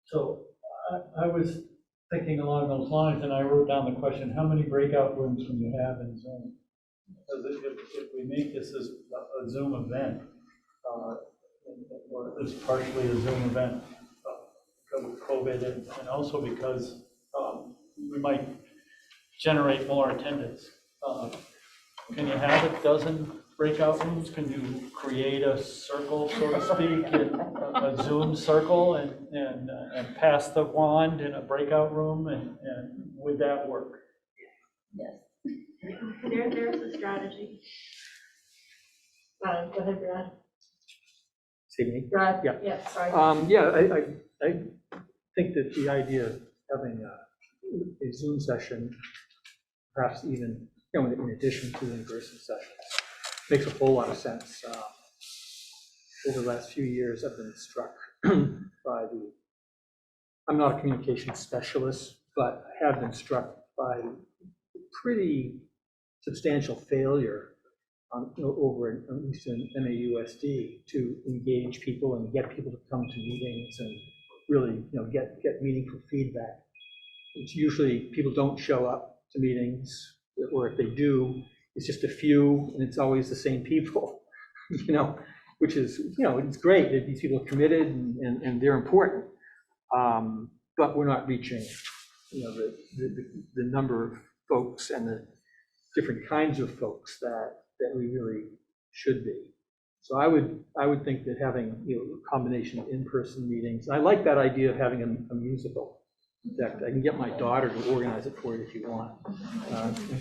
So I was thinking along those lines, and I wrote down the question, how many breakout rooms can you have in Zoom? Because if we make this as a Zoom event, or at least partially a Zoom event, because of COVID, and also because we might generate more attendance. Can you have a dozen breakout rooms? Can you create a circle, so to speak, a Zoom circle, and pass the wand in a breakout room, and would that work? Yes. There's a strategy. Go ahead, Brad. See me? Brad? Yeah. Sorry. I think that the idea of having a Zoom session, perhaps even, you know, in addition to the in-person sessions, makes a whole lot of sense. Over the last few years, I've been struck by I'm not a communication specialist, but I have been struck by pretty substantial failure over at least in MAUSD to engage people and get people to come to meetings and really, you know, get meaningful feedback. It's usually people don't show up to meetings, or if they do, it's just a few, and it's always the same people, you know, which is, you know, it's great that these people are committed and they're important, but we're not reaching, you know, the number of folks and the different kinds of folks that we really should be. So I would think that having, you know, a combination of in-person meetings, I like that idea of having a musical. In fact, I can get my daughter to organize it for you if you want.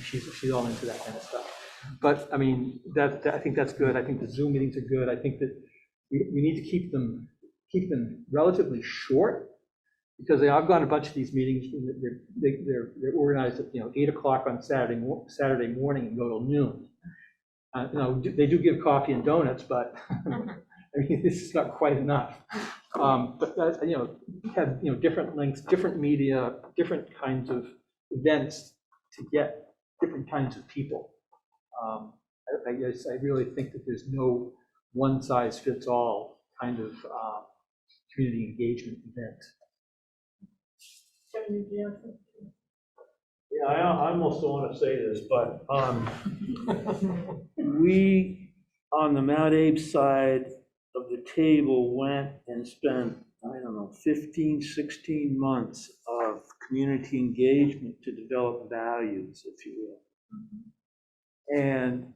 She's all into that kind of stuff. But I mean, I think that's good. I think the Zoom meetings are good. I think that we need to keep them relatively short, because I've gone to a bunch of these meetings. They're organized at, you know, 8 o'clock on Saturday morning and go till noon. You know, they do give coffee and donuts, but I mean, this is not quite enough. But you know, have, you know, different links, different media, different kinds of events to get different kinds of people. I guess I really think that there's no one-size-fits-all kind of community engagement event. Yeah, I almost don't want to say this, but we, on the Mount Abe side of the table, went and spent, I don't know, 15, 16 months of community engagement to develop values, if you will. And,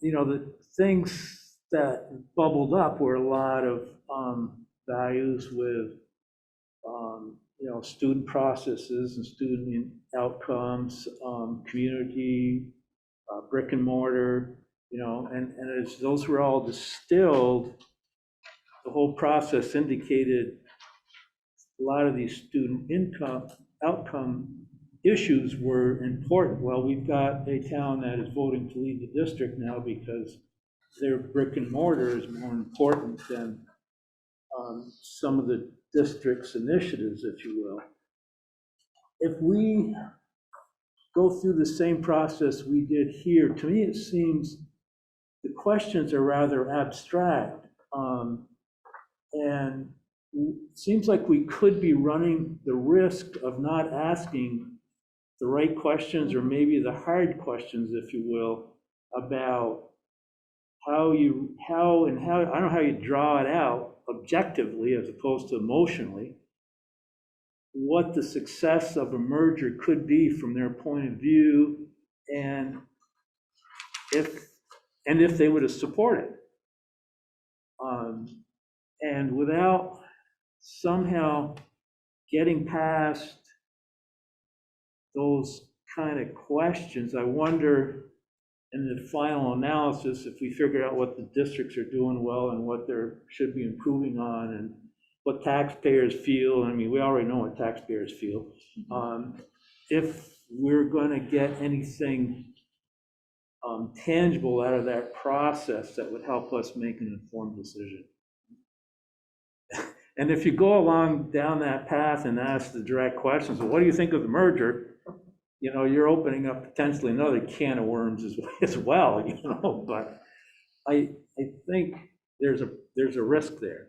you know, the things that bubbled up were a lot of values with, you know, student processes and student outcomes, community, brick and mortar, you know, and as those were all distilled, the whole process indicated a lot of these student outcome issues were important. Well, we've got a town that is voting to leave the district now because their brick and mortar is more important than some of the district's initiatives, if you will. If we go through the same process we did here, to me it seems the questions are rather abstract. And it seems like we could be running the risk of not asking the right questions, or maybe the hard questions, if you will, about I don't know how you draw it out objectively as opposed to emotionally, what the success of a merger could be from their point of view, and if they would have supported. And without somehow getting past those kind of questions, I wonder in the final analysis, if we figure out what the districts are doing well and what they should be improving on, and what taxpayers feel. I mean, we already know what taxpayers feel. If we're going to get anything tangible out of that process that would help us make an informed decision. And if you go along down that path and ask the direct questions, well, what do you think of the merger? You know, you're opening up potentially another can of worms as well, you know, but I think there's a risk there.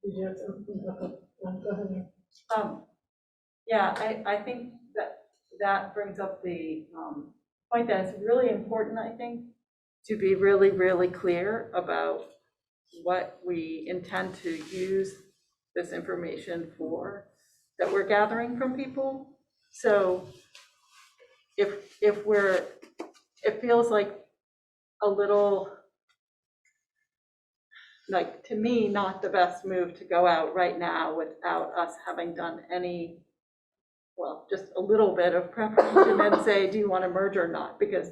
Did you have something? Go ahead. Yeah, I think that brings up the point that it's really important, I think, to be really, really clear about what we intend to use this information for that we're gathering from people. So if it feels like a little, like, to me, not the best move to go out right now without us having done any, well, just a little bit of preparation and say, do you want to merge or not? Because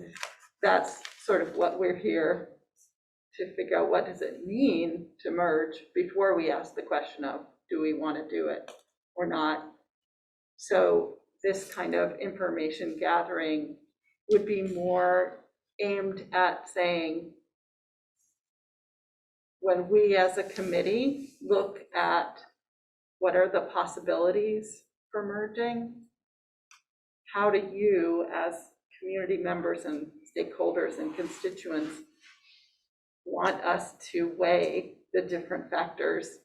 that's sort of what we're here to figure out. What does it mean to merge before we ask the question of, do we want to do it or not? So this kind of information gathering would be more aimed at saying, when we as a committee look at what are the possibilities for merging, how do you as community members and stakeholders and constituents want us to weigh the different factors?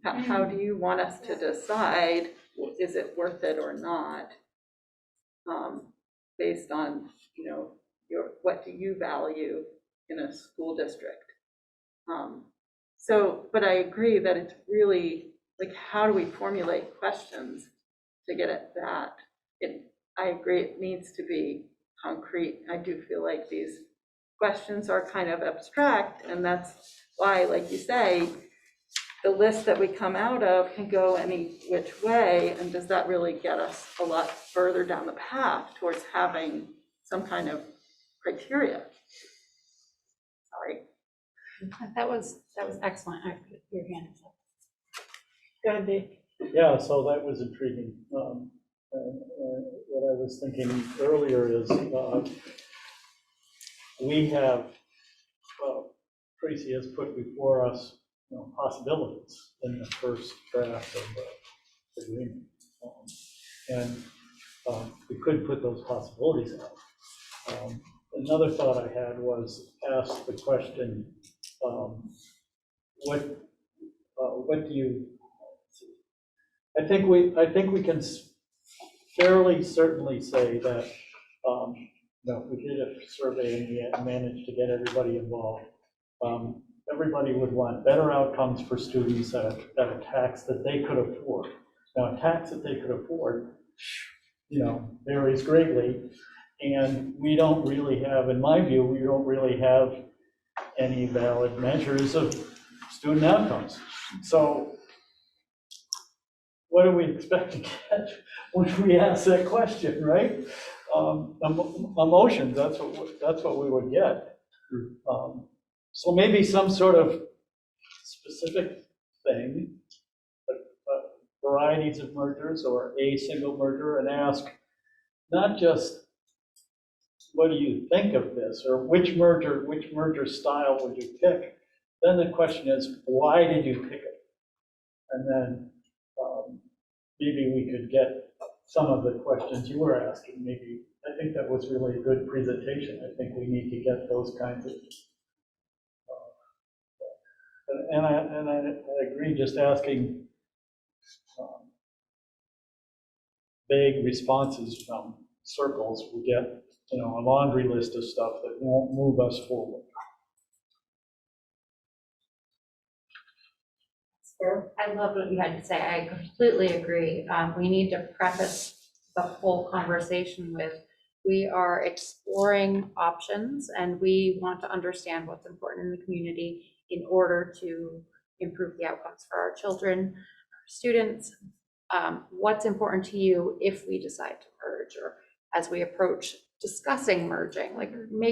How do you want us to decide, is it worth it or not, based on, you know, what do you value in a school district? But I agree that it's really, like, how do we formulate questions to get at that? I agree it needs to be concrete. I do feel like these questions are kind of abstract, and that's why, like you say, the list that we come out of can go any which way, and does that really get us a lot further down the path towards having some kind of criteria? Sorry. That was excellent. Your hand is up. Go ahead, Dave. Yeah, so that was intriguing. What I was thinking earlier is we have, Tracy has put before us, you know, possibilities in the first draft of the agreement. We could put those possibilities out. Another thought I had was ask the question, what do you, I think we can fairly certainly say that, we did a survey and we managed to get everybody involved. Everybody would want better outcomes for students at a tax that they could afford. Now, a tax that they could afford, you know, varies greatly, and we don't really have, in my view, we don't really have any valid measures of student outcomes. So what do we expect to get when we ask that question, right? Emotions, that's what we would get. So maybe some sort of specific thing, varieties of mergers or a single merger, and ask not just what do you think of this, or which merger style would you pick? Then the question is, why did you pick it? And then maybe we could get some of the questions you were asking, maybe I think that was really a good presentation. I think we need to get those kinds of, and I agree, just asking vague responses from circles, we get, a laundry list of stuff that won't move us forward. I love what you had to say. I completely agree. We need to preface the whole conversation with, we are exploring options and we want to understand what's important in the community in order to improve the outcomes for our children, our students. What's important to you if we decide to merge, or as we approach discussing merging,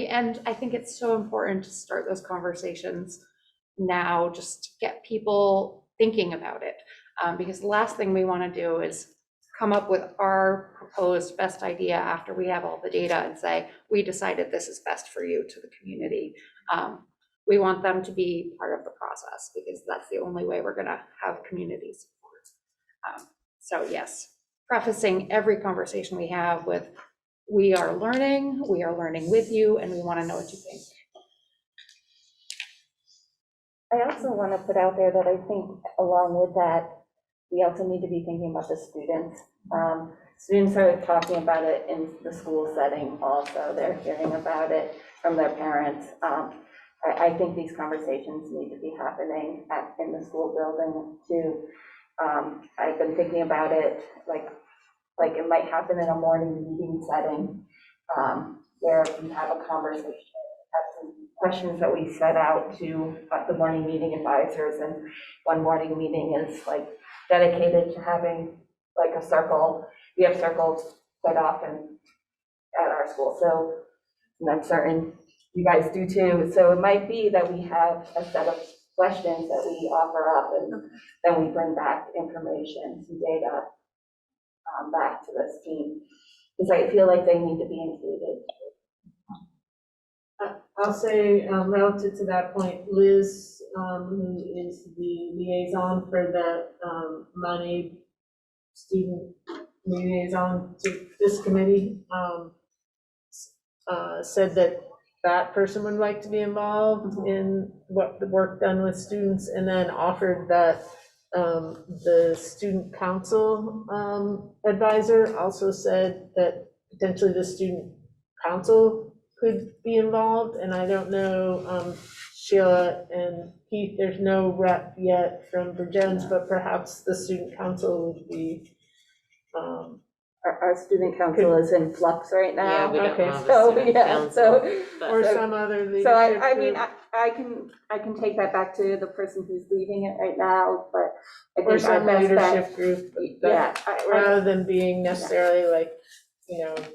and I think it's so important to start those conversations now, just to get people thinking about it. Because the last thing we want to do is come up with our proposed best idea after we have all the data and say, we decided this is best for you to the community. We want them to be part of the process, because that's the only way we're going to have community support. So yes, prefacing every conversation we have with, we are learning with you, and we want to know what you think. I also want to put out there that I think along with that, we also need to be thinking about the students. Students are talking about it in the school setting also. They're hearing about it from their parents. I think these conversations need to be happening in the school building too. I've been thinking about it like it might happen in a morning meeting setting, where we have a conversation, have some questions that we set out to the morning meeting advisors, and one morning meeting is dedicated to having a circle. We have circles quite often at our school, so I'm certain you guys do too. So it might be that we have a set of questions that we offer up, and then we bring back information, some data back to this team, because I feel like they need to be included. I'll say, relative to that point, Liz, who is the liaison for the money student liaison to this committee, said that that person would like to be involved in what the work done with students, and then offered that the student council advisor also said that potentially the student council could be involved. And I don't know, Sheila and Keith, there's no rep yet from Virgins, but perhaps the student council would be. Our student council is in flux right now. Yeah, we don't Okay, have a so, student yeah, council, but- Or some other leadership So I mean, group. I can take that back to the person who's leading it right now, but I think Or our some best bet. leadership group, Yeah. rather than being necessarily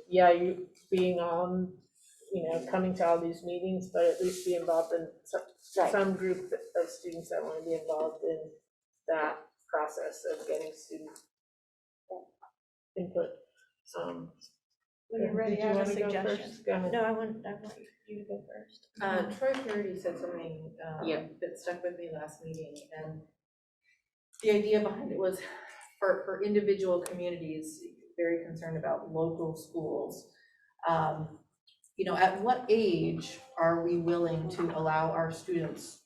you being on, coming to all these meetings, but at least be involved in some group of students that want to be involved in that process of getting student input. When you're ready, Did I you have a wanna go suggestion. first? Go ahead. No, I want you to go first. Troy Purdy said something that stuck with me last meeting, and the idea behind it was for individual communities, very concerned about local schools. At what age are we willing to allow our students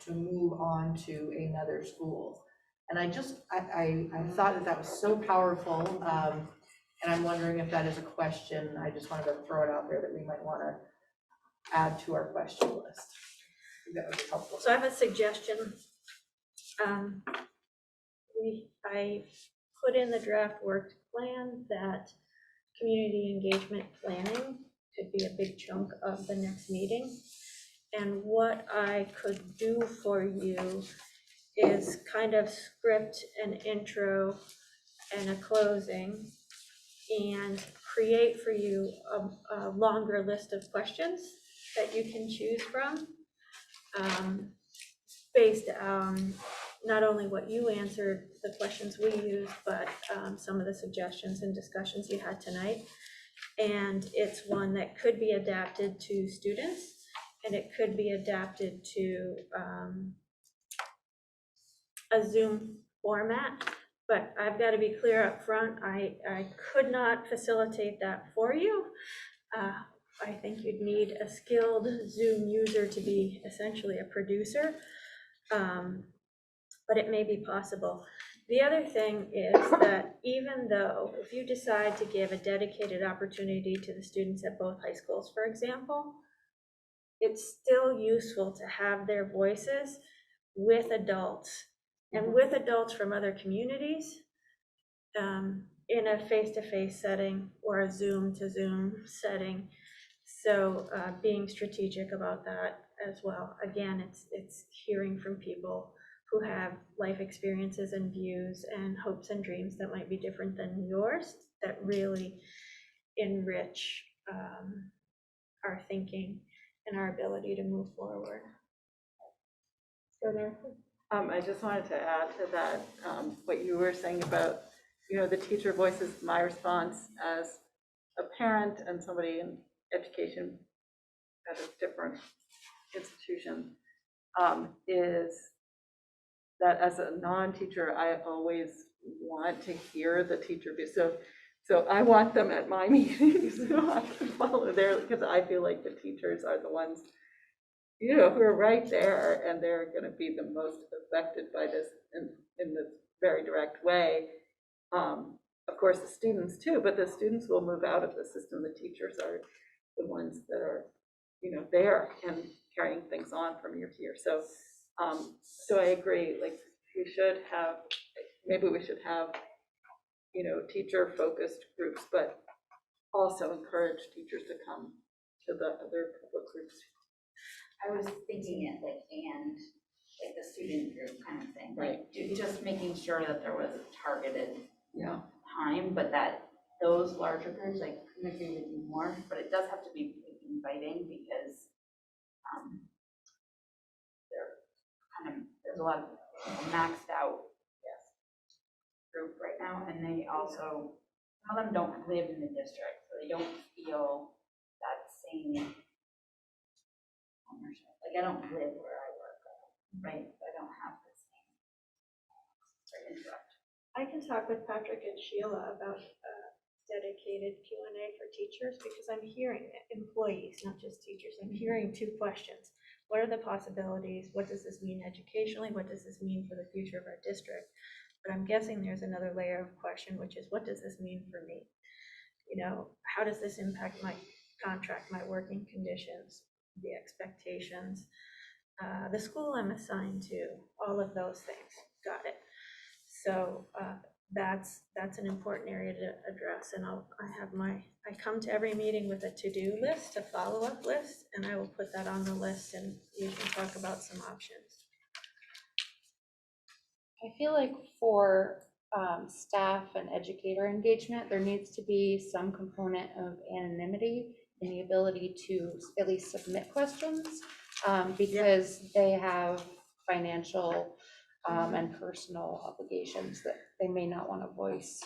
to move on to another school? And I thought that was so powerful, and I'm wondering if that is a question. I just wanted to throw it out there that we might want to add to our question list. I think that would be helpful. So I have a suggestion. I put in the draft work plan that community engagement planning could be a big chunk of the next meeting. And what I could do for you is kind of script an intro and a closing, and create for you a longer list of questions that you can choose from, based on not only what you answered, the questions we used, but some of the suggestions and discussions you had tonight. And it's one that could be adapted to students, and it could be adapted to a Zoom format, But I've got to be clear up front. I could not facilitate that for you. I think you'd need a skilled Zoom user to be essentially a producer, but it may be possible. The other thing is that even though if you decide to give a dedicated opportunity to the students at both high schools, for example, it's still useful to have their voices with adults and with adults from other communities in a face-to-face setting or a Zoom-to-Zoom setting. So being strategic about that as well. Again, it's hearing from people who have life experiences and views and hopes and dreams that might be different than yours that really enrich our thinking and our ability to move forward. Go there. I just wanted to add to that, what you were saying about, the teacher voices. My response as a parent and somebody in education at a different institution is that as a non-teacher, I always want to hear the teacher view. So I want them at my meetings so I can follow there, because I feel like the teachers are the ones, who are right there, and they're going to be the most affected by this in this very direct way. Of course, the students too, but the students will move out of the system. The teachers are the ones that are, there and carrying things on from year to year. So I agree, like maybe we should have, teacher-focused groups, but also encourage teachers to come to the other public groups. I was thinking it like the student group kind of thing, like just making sure that there was a targeted time, but that those larger groups, I couldn't agree with you more, but it does have to be inviting, because there's a lot of maxed out group right now, and they also, some of them don't live in the district, so they don't feel that same ownership. Like, I don't live where I work, right? I don't have the same. Sorry to interrupt. I can talk with Patrick and Sheila about dedicated Q&A for teachers, because I'm hearing employees, not just teachers. I'm hearing two questions. What are the possibilities? What does this mean educationally? What does this mean for the future of our district? But I'm guessing there's another layer of question, which is, what does this mean for me? How does this impact my contract, my working conditions, the expectations, the school I'm assigned to, all of those things. Got it. So that's an important area to address, and I come to every meeting with a to-do list, a follow-up list, and I will put that on the list, and we can talk about some options. I feel like for staff and educator engagement, there needs to be some component of anonymity and the ability to at least submit questions, because they have financial and personal obligations that they may not want to voice.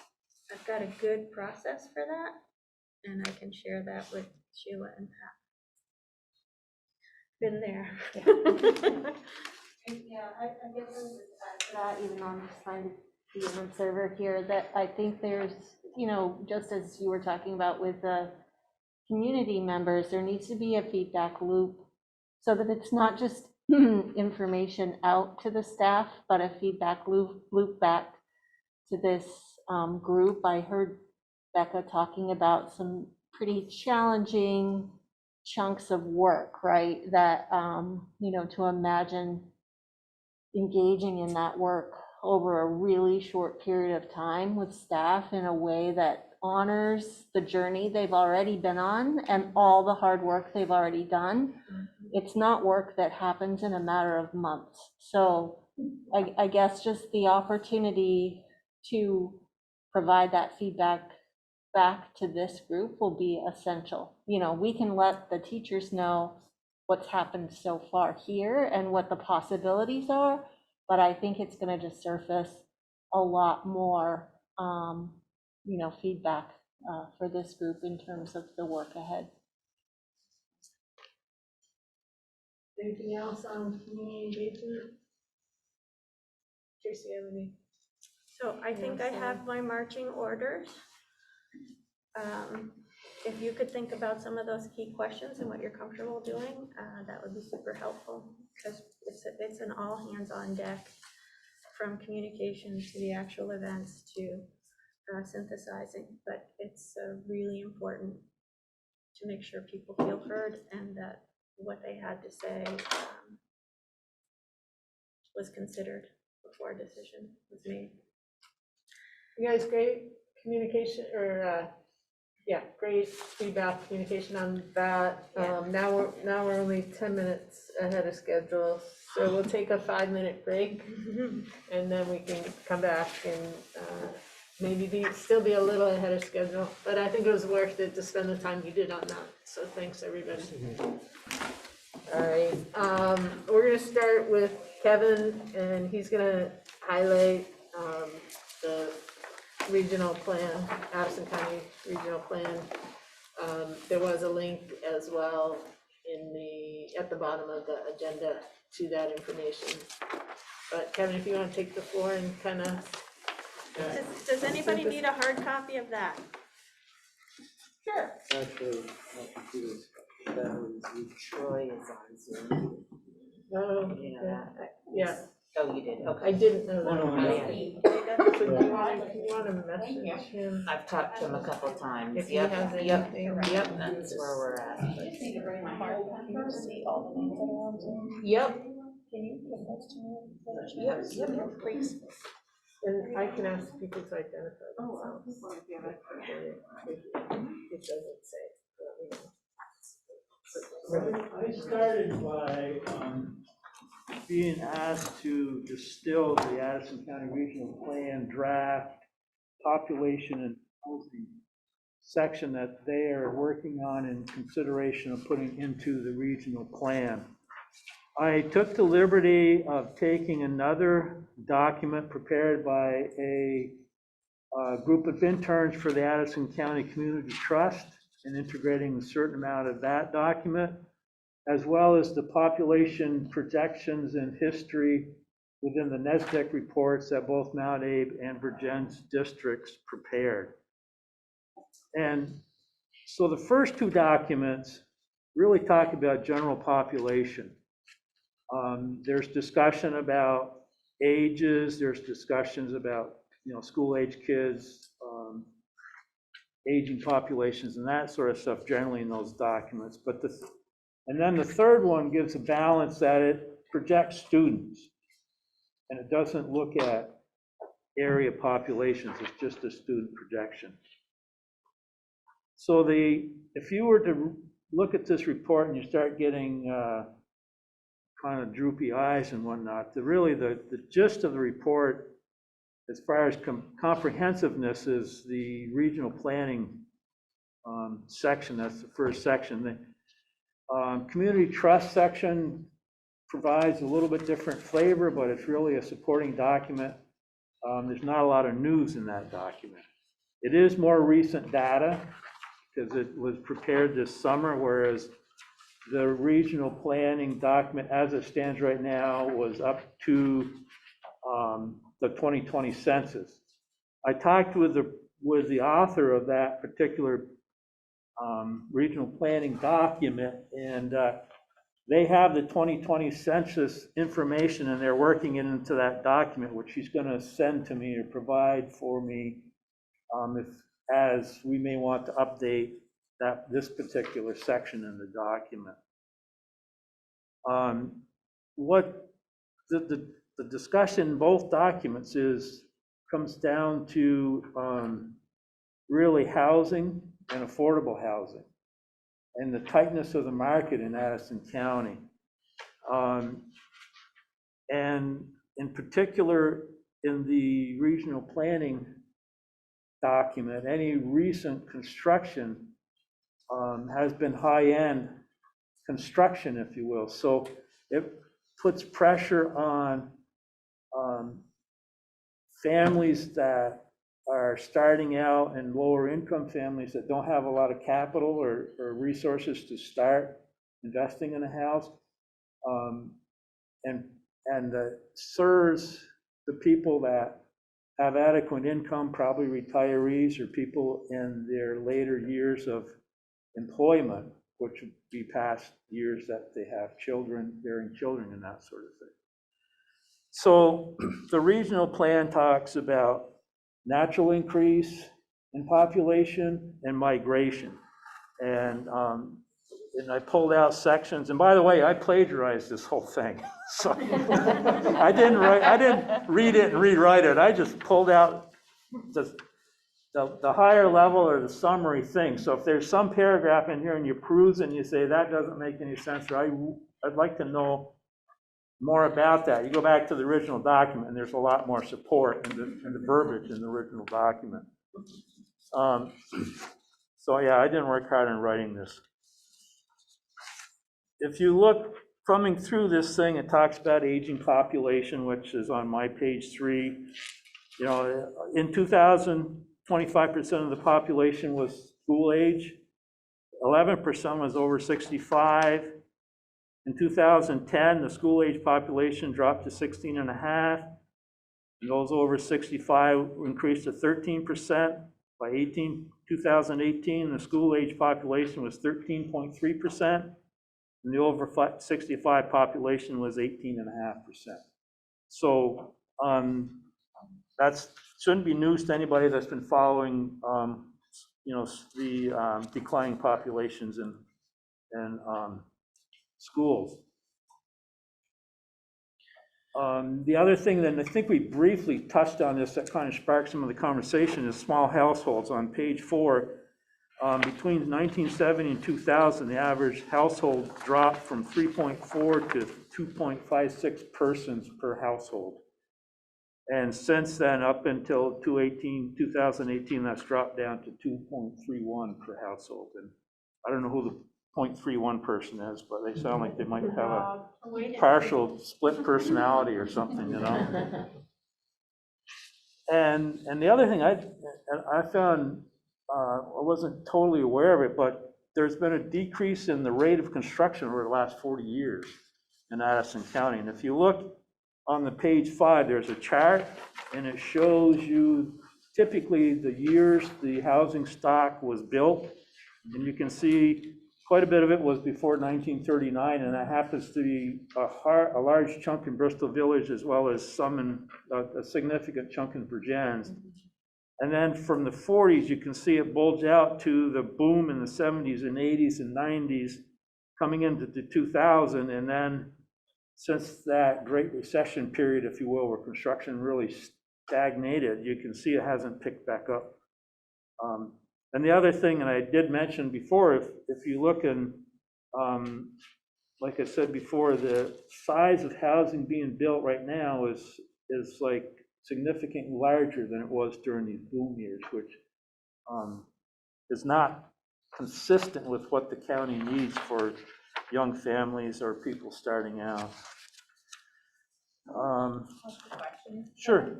I've got a good process for that, and I can share that with Sheila and Pat. Been there. Yeah, I guess I would just add to that, even on trying to be an observer here, that I think there's, just as you were talking about with the community members, there needs to be a feedback loop so that it's not just information out to the staff, but a feedback loop back to this group. I heard Becca talking about some pretty challenging chunks of work, right? That, to imagine engaging in that work over a really short period of time with staff in a way that honors the journey they've already been on and all the hard work they've already done. It's not work that happens in a matter of months. So I guess just the opportunity to provide that feedback back to this group will be essential. We can let the teachers know what's happened so far here and what the possibilities are, but I think it's going to just surface a lot more, feedback for this group in terms of the work ahead. Anything else on community engagement? Tracy, have any So I think I have my marching orders. If you could think about some of those key questions and what you're comfortable doing, that would be super helpful, because it's an all hands on deck, from communication to the actual events to synthesizing, but it's really important to make sure people feel heard and that what they had to say was considered before a decision was made. You guys, great communication, or, yeah, great feedback, communication on that. Now we're only 10 minutes ahead of schedule, so we'll take a 5-minute break, and then we can come back and maybe still be a little ahead of schedule, but I think it was worth it to spend the time you did on that, so thanks, everybody. All right, we're gonna start with Kevin, and he's gonna highlight the regional plan, Addison County Regional Plan. There was a link as well at the bottom of the agenda to that information. But Kevin, if you want to take the floor and kind of. Does anybody need a hard copy of that? Sure. Actually, my computer's batteries. Troy is on Zoom. Oh, You know that? yeah, Oh, you did, okay. I didn't know that. Oh, yeah. So do you want to message him? I've talked to him a couple times. If he Yep, has yep, anything. yep, that's where we're at. Yep. Can you give those to me? Yep, please. And I can ask people to identify Oh, themselves. It doesn't say. I started by being asked to distill the Addison County Regional Plan draft population and housing section that they are working on in consideration of putting into the regional plan. I took the liberty of taking another document prepared by a group of interns for the Addison County Community Trust and integrating a certain amount of that document, as well as the population projections and history within the NESDEC reports that both Mount Abe and Virgins districts prepared. And so the first two documents really talk about general population. There's discussion about ages, there's discussions about, school-age kids, aging populations, and that sort of stuff generally in those documents. And then the third one gives a balance that it projects students, and it doesn't look at area populations, it's just a student projection. So if you were to look at this report and you start getting kind of droopy eyes and whatnot, the gist of the report, as far as comprehensiveness, is the regional planning section. That's the first section. The community trust section provides a little bit different flavor, but it's really a supporting document. There's not a lot of news in that document. It is more recent data because it was prepared this summer, whereas the regional planning document as it stands right now was up to the 2020 census. I talked with the author of that particular regional planning document, and they have the 2020 census information, and they're working it into that document, which she's going to send to me or provide for me as we may want to update this particular section in the document. What the discussion in both documents comes down to really housing and affordable housing and the tightness of the market in Addison County. And in particular, in the regional planning document, any recent construction has been high-end construction, if you will. So it puts pressure on families that are starting out and lower income families that don't have a lot of capital or resources to start investing in a house, and serves the people that have adequate income, probably retirees or people in their later years of employment, which would be past years that they have children, bearing children and that sort of thing. So the regional plan talks about natural increase in population and migration. And I pulled out sections, and by the way, I plagiarized this whole thing. So I didn't read it and rewrite it. I just pulled out the higher level or the summary thing. So if there's some paragraph in here and you peruse and you say that doesn't make any sense, or I'd like to know more about that, you go back to the original document and there's a lot more support in the verbiage in the original document. So yeah, I didn't work hard on writing this. If you look, coming through this thing, it talks about aging population, which is on my page 3. You know, in 2000, 25% of the population was school age, 11% was over 65. In 2010, the school age population dropped to 16.5. And those over 65 increased to 13%. By 2018, the school age population was 13.3%. And the over 65 population was 18.5%. So that shouldn't be news to anybody that's been following, you know, the declining populations in schools. The other thing that I think we briefly touched on this that kind of sparked some of the conversation is small households. On page 4, between 1970 and 2000, the average household dropped from 3.4 to 2.56 persons per household. And since then, up until 2018, that's dropped down to 2.31 per household. And I don't know who the 0.31 person is, but they sound like they might have a partial split personality or something, you know. And the other thing I found, I wasn't totally aware of it, but there's been a decrease in the rate of construction over the last 40 years in Addison County. And if you look on the page 5, there's a chart, and it shows you typically the years the housing stock was built. And you can see quite a bit of it was before 1939, and that happens to be a large chunk in Bristol Village, as well as some in a significant chunk in Virgins. And then from the 40s, you can see it bulge out to the boom in the 70s and 80s and 90s, coming into the 2000. And then since that Great Recession period, if you will, where construction really stagnated, you can see it hasn't picked back up. And the other thing, and I did mention before, if you look in, like I said before, the size of housing being built right now is like significantly larger than it was during these boom years, which is not consistent with what the county needs for young families or people starting out. Sure.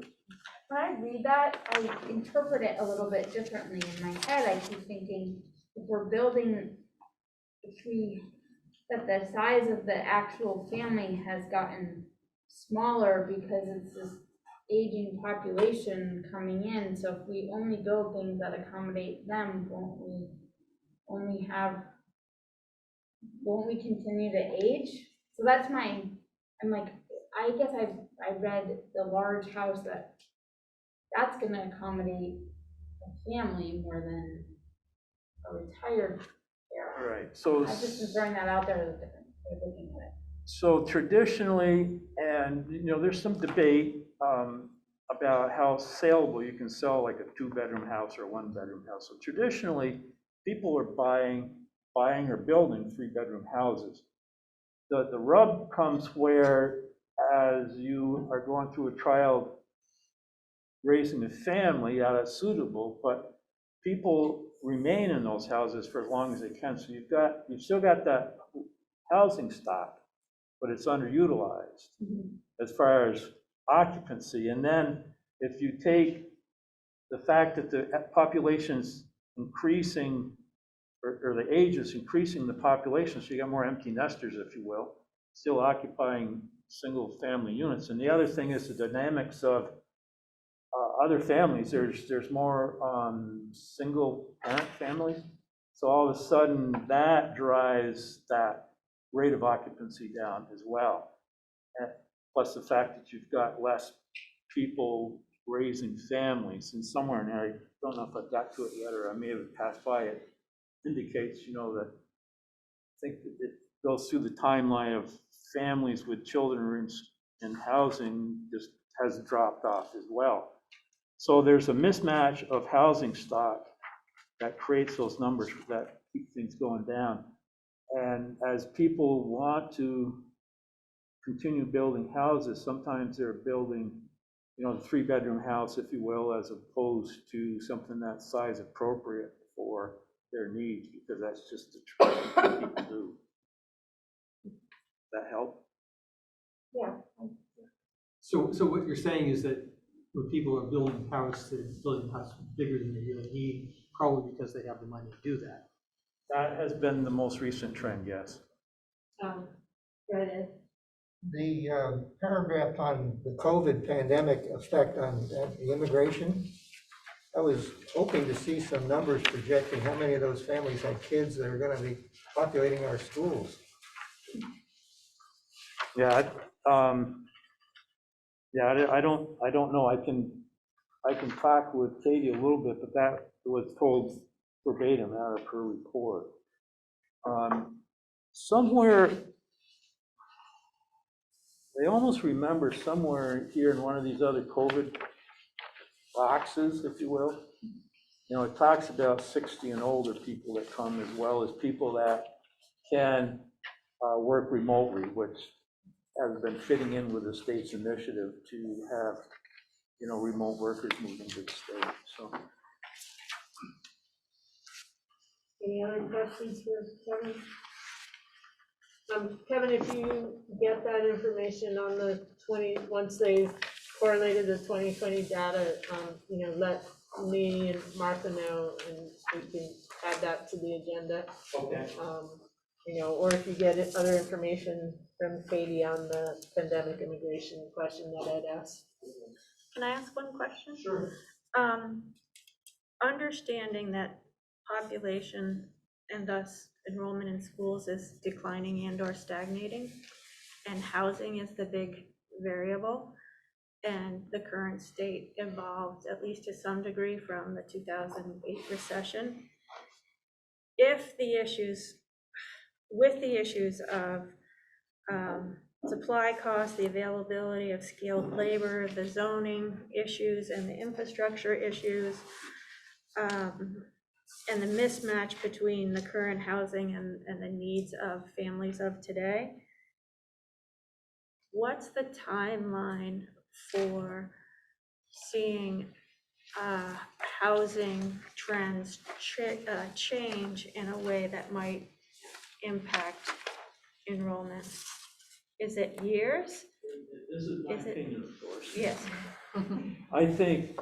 When I read that, I interpret it a little bit differently in my head. I keep thinking, if we're building, that the size of the actual family has gotten smaller because it's this aging population coming in. So if we only build things that accommodate them, won't we continue to age? So that's I'm like, I guess I read the large house that's gonna accommodate a family more than a retired parent. Right. So I just been throwing that out there as a different way of looking at it. So traditionally, and you know, there's some debate about how saleable you can sell like a 2-bedroom house or a 1-bedroom house. So traditionally, people are buying or building 3-bedroom houses. The rub comes where, as you are going through a trial raising a family, yeah, that's suitable, but people remain in those houses for as long as they can. So you've still got that housing stock, but it's underutilized as far as occupancy. And then if you take the fact that the population's increasing, or the age is increasing the population, so you got more empty nesters, if you will, still occupying single family units. And the other thing is the dynamics of other families. There's more single parent families. So all of a sudden, that drives that rate of occupancy down as well. And plus the fact that you've got less people raising families. And somewhere in there, I don't know if I've got to it yet, or I may have passed by it, indicates, that I think that it goes through the timeline of families with children in housing just has dropped off as well. So there's a mismatch of housing stock that creates those numbers that keep things going down. And as people want to continue building houses, sometimes they're building, a 3-bedroom house, if you will, as opposed to something that's size appropriate for their needs, because that's just the tradition people do. That help? Yeah. So what you're saying is that when people are building a house, they're building a house bigger than they really need, probably because they have the money to do that. That has been the most recent trend, yes. Right. The paragraph on the COVID pandemic effect on the immigration, I was hoping to see some numbers projecting how many of those families had kids that are going to be populating our schools. Yeah, I don't know. I can talk with Katie a little bit, but that was told verbatim out of her report. Somewhere, I almost remember somewhere here in one of these other COVID boxes, if you will, it talks about 60 and older people that come, as well as people that can work remotely, which has been fitting in with the state's initiative to have, remote workers moving to the state. So, Any other questions for Kevin? Kevin, if you get that information on the once they've correlated the 2020 data, let me and Martha know, and we can add that to the agenda. okay. Or if you get other information from Katie on the pandemic immigration question that I'd asked. Can I ask one question? Sure. Understanding that population and thus enrollment in schools is declining and or stagnating, and housing is the big variable, and the current state evolved, at least to some degree, from the 2008 recession. With the issues of supply costs, the availability of skilled labor, the zoning issues and the infrastructure issues, and the mismatch between the current housing and the needs of families of today, what's the timeline for seeing housing trends change in a way that might impact enrollment? Is it years? This is my Is it- opinion, of course. Yes. I think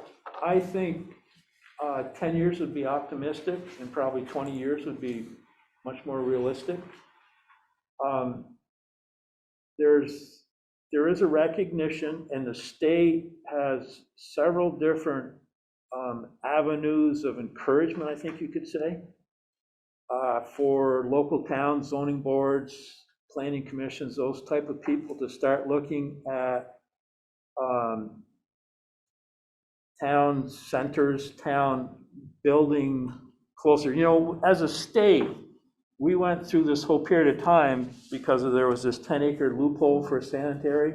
10 years would be optimistic, and probably 20 years would be much more realistic. There is a recognition, and the state has several different avenues of encouragement, I think you could say, for local towns, zoning boards, planning commissions, those type of people to start looking at town centers, town building closer. As a state, we went through this whole period of time because there was this 10-acre loophole for sanitary,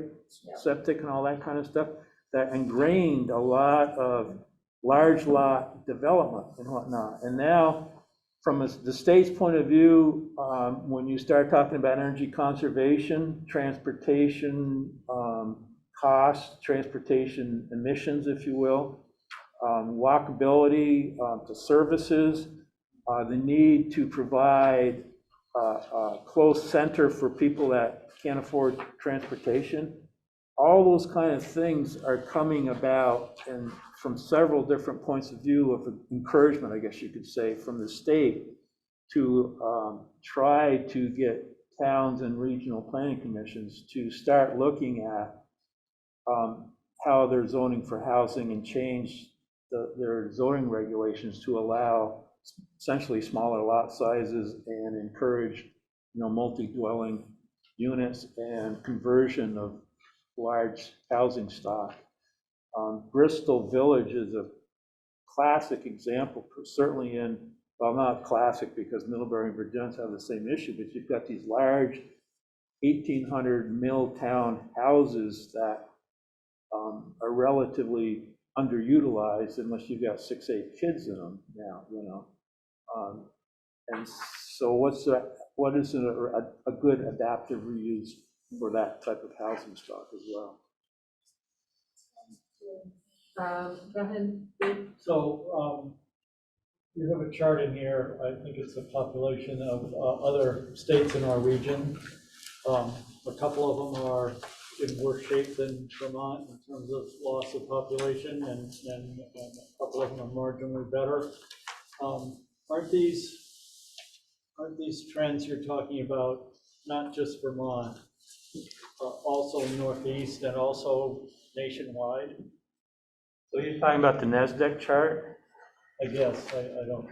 septic and all that kind of stuff that ingrained a lot of large lot development and whatnot. And now, from the state's point of view, when you start talking about energy conservation, transportation costs, transportation emissions, if you will, walkability to services, the need to provide a close center for people that can't afford transportation, all those kind of things are coming about, and from several different points of view of encouragement, I guess you could say, from the state to try to get towns and regional planning commissions to start looking at how they're zoning for housing and change their zoning regulations to allow essentially smaller lot sizes and encourage, multi-dwelling units and conversion of large housing stock. Bristol Village is a classic example, certainly well, not classic because Middlebury and Virgins have the same issue, but you've got these large 1,800 mill town houses that are relatively underutilized unless you've got 6, 8 kids in them now, and so what is a good adaptive reuse for that type of housing stock as well? Go ahead, Dave. So you have a chart in here. I think it's the population of other states in our region. A couple of them are in worse shape than Vermont in terms of loss of population, and a couple of them are marginally better. Aren't these trends you're talking about not just Vermont, also Northeast and also nationwide? So you're talking about the NASDAQ chart? I guess, I don't.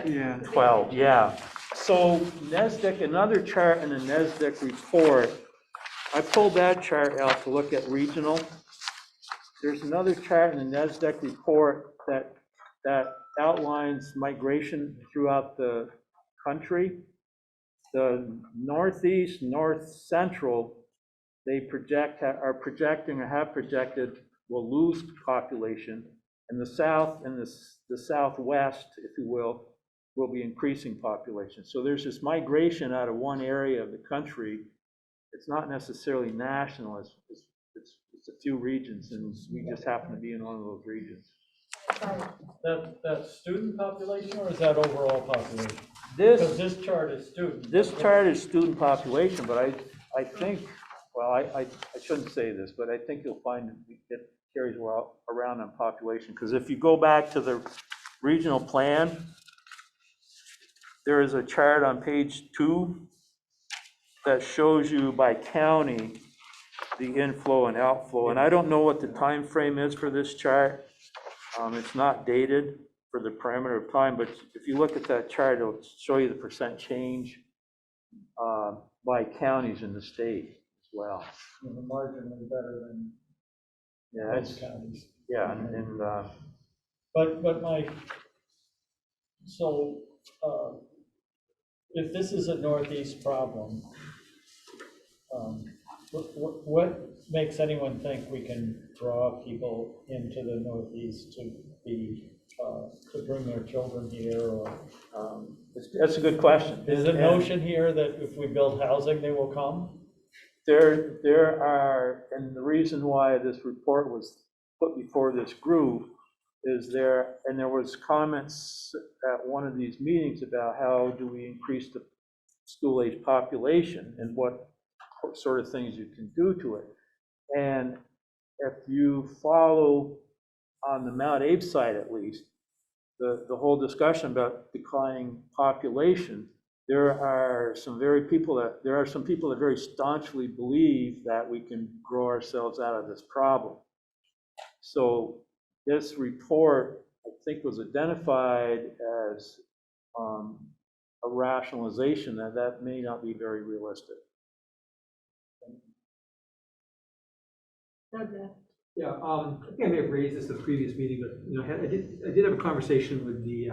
Yeah. 12, yeah. So NASDAQ, another chart in the NASDAQ report, I pulled that chart out to look at regional. There's another chart in the NASDAQ report that outlines migration throughout the country. The Northeast, North Central, they are projecting or have projected will lose population, and the South and the Southwest, if you will be increasing population. So there's this migration out of one area of the country. It's not necessarily national, it's a few regions, and we just happen to be in one of those regions. That student population, or is that overall population? Because this chart is student. This chart is student population, but I think, well, I shouldn't say this, but I think you'll find it carries well around on population, because if you go back to the regional plan, there is a chart on page 2 that shows you by county the inflow and outflow, and I don't know what the time frame is for this chart. It's not dated for the parameter of time, but if you look at that chart, it'll show you the percent change by counties in the state as well. Marginally better than most counties. Yeah, if this is a Northeast problem, what makes anyone think we can draw people into the Northeast to bring their children here? Or that's a good question. Is the notion here that if we build housing, they will come? There are, and the reason why this report was put before this group is there was comments at one of these meetings about how do we increase the school-age population and what sort of things you can do to it. And if you follow on the Mount Abe side, at least, the whole discussion about declining population, there are some people that very staunchly believe that we can grow ourselves out of this problem. So this report, I think, was identified as a rationalization that may not be very realistic. Okay. Yeah, I think I may have raised this at the previous meeting, but I did have a conversation with the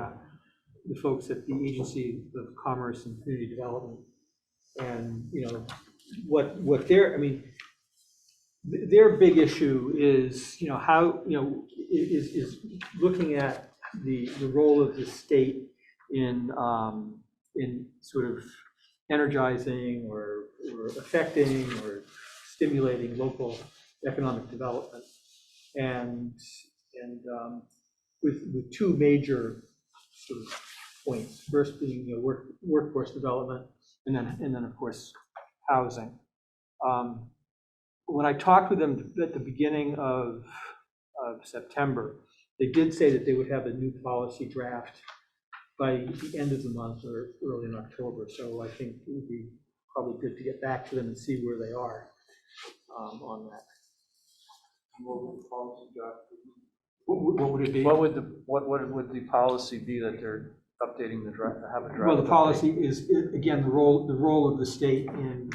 folks at the Agency of Commerce and Community Development, and what their big issue is how is looking at the role of the state in sort of energizing or affecting or stimulating local economic development, and with two major sort of points. First being workforce development, and then of course housing. When I talked with them at the beginning of September, they did say that they would have a new policy draft by the end of the month or early in October. So I think it would be probably good to get back to them and see where they are on that. What would the policy, what would it be? What would the policy be that they're updating the draft, have a draft? Well, the policy is, again, the role of the state in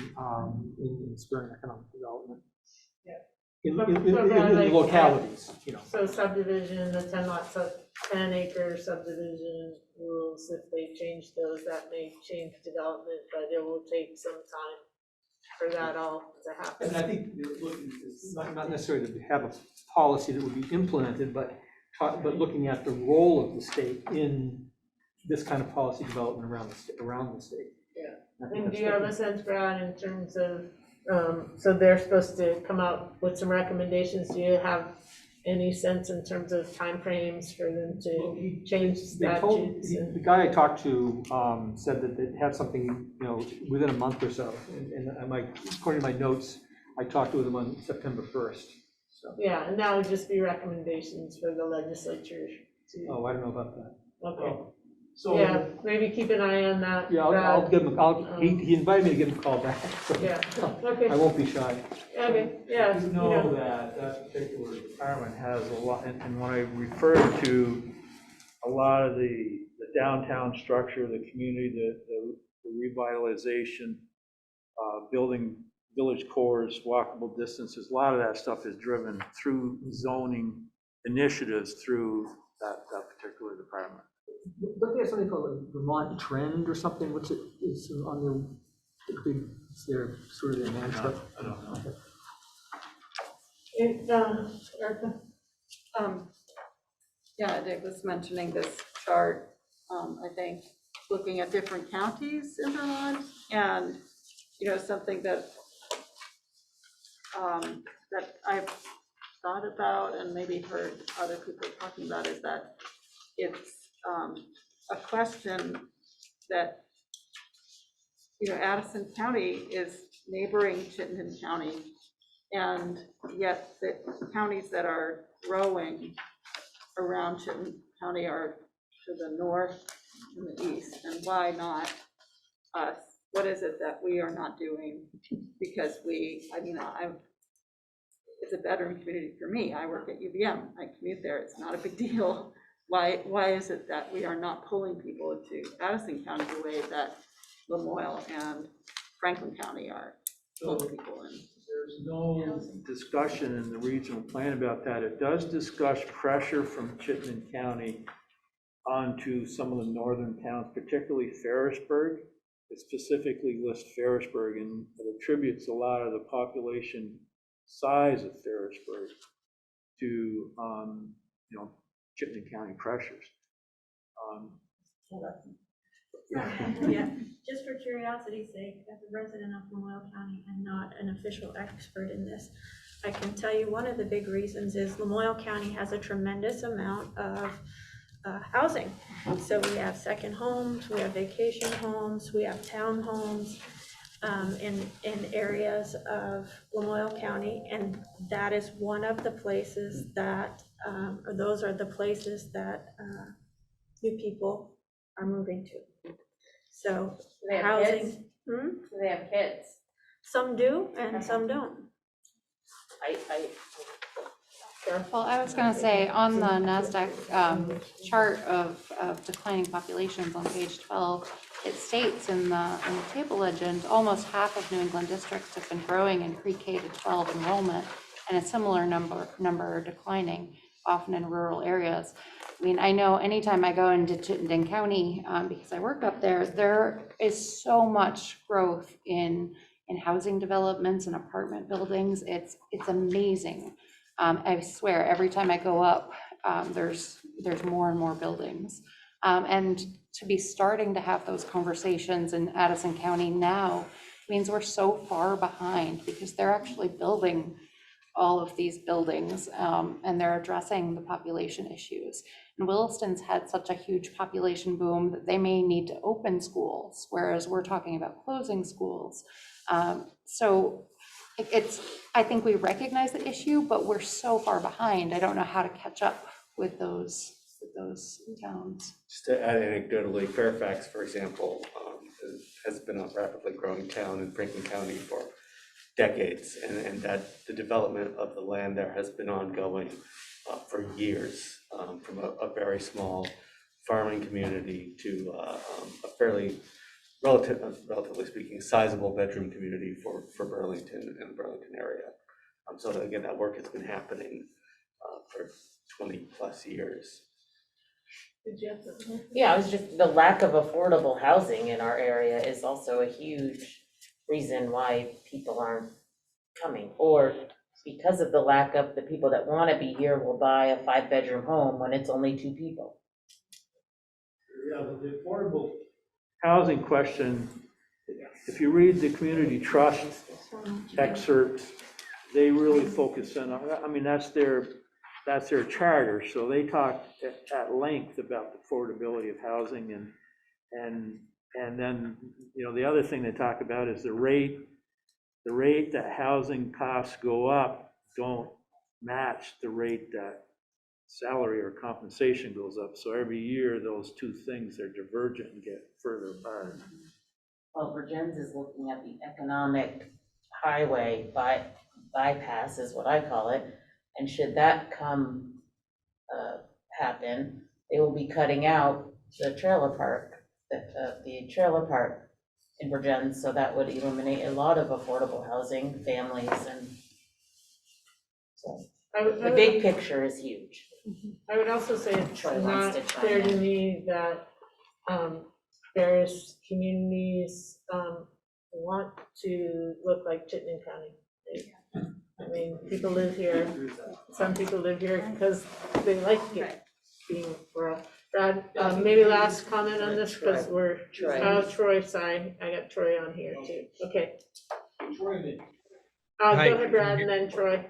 spurring economic development. In the localities, you know. So subdivision, the 10 acre subdivision rules, if they change those, that may change development, but it will take some time for that all to happen. And I think it's not necessarily to have a policy that would be implemented, but looking at the role of the state in this kind of policy development around the state. Yeah. And do you have a sense, Brad, in terms of, so they're supposed to come out with some recommendations? Do you have any sense in terms of timeframes for them to change statutes? The guy I talked to said that they'd have something, within a month or so. And according to my notes, I talked with them on September 1st. So. Yeah, and that would just be recommendations for the legislature to. Oh, I don't know about that. Okay. So, yeah, maybe keep an eye on that. Yeah, I'll give him. He invited me to give him a call back. So yeah. Okay. I won't be shy. Okay. Yeah. You know that particular department has a lot, and when I referred to a lot of the downtown structure, the community, the revitalization, building village cores, walkable distances, a lot of that stuff is driven through zoning initiatives through that particular department. Don't they have something called a Vermont Trend or something? What's it? It's on their big. It's their sort of their mantra. I don't know. Erica? Yeah, Dick was mentioning this chart, I think, looking at different counties in Vermont, and, something that that I've thought about and maybe heard other people talking about is that it's a question that, Addison County is neighboring Chittenden County, and yet the counties that are growing around Chittenden County are to the north and the east, and why not us? What is it that we are not doing? Because it's a bedroom community for me. I work at UVM, I commute there, it's not a big deal. Why is it that we are not pulling people into Addison County the way that Lamoille and Franklin County are pulling people in? There's no discussion in the regional plan about that. It does discuss pressure from Chittenden County onto some of the northern towns, particularly Ferrisburg. It specifically lists Ferrisburg and it attributes a lot of the population size of Ferrisburg to, Chittenden County pressures. Yeah, just for curiosity's sake, as a resident of Lamoille County and not an official expert in this, I can tell you one of the big reasons is Lamoille County has a tremendous amount of housing. So we have second homes, we have vacation homes, we have townhomes in areas of Lamoille County, and that is one of the places that, or those are the places that new people are moving to. So Do they have housing. kids? Do they have kids? Some do and some don't. Well, I was going to say, on the NASDAQ chart of declining populations on page 12, it states in the table legend, almost half of New England districts have been growing in pre-K to 12 enrollment, and a similar number are declining, often in rural areas. I mean, I know anytime I go into Chittenden County, because I work up there, there is so much growth in housing developments and apartment buildings. It's amazing. I swear, every time I go up, there's more and more buildings. And to be starting to have those conversations in Addison County now means we're so far behind, because they're actually building all of these buildings, and they're addressing the population issues. And Williston's had such a huge population boom that they may need to open schools, whereas we're talking about closing schools. So I think we recognize the issue, but we're so far behind. I don't know how to catch up with those towns. Just to add anecdotally, Fairfax, for example, has been a rapidly growing town in Franklin County for decades, and that the development of the land there has been ongoing for years, from a very small farming community to a fairly relatively speaking, sizable bedroom community for Burlington and the Burlington area. So again, that work has been happening for 20 plus years. Did you have something? Yeah, it was just the lack of affordable housing in our area is also a huge reason why people aren't coming. Or because of the lack of the people that want to be here will buy a 5-bedroom home when it's only 2 people. Yeah, the affordable housing question, if you read the community trust excerpts, they really focus on, I mean, that's their charter, so they talk at length about the affordability of housing, and then, you know, the other thing they talk about is the rate that housing costs go up don't match the rate that salary or compensation goes up. So every year, those two things are divergent and get further apart. Well, Virgins is looking at the economic highway bypass is what I call it. And should that happen, they will be cutting out the trailer park, the trailer park in Virgins. So that would eliminate a lot of affordable housing, families, and so the big picture is huge. I would also say it's Troy wants not to chime clear to in. me that various communities want to look like Chittenden County. I mean, people live here, some people live here because they like it being rural. Brad, maybe last comment on this, because we're, Troy, sorry, I got Troy on here too, okay. Go ahead, Brad, and then Troy.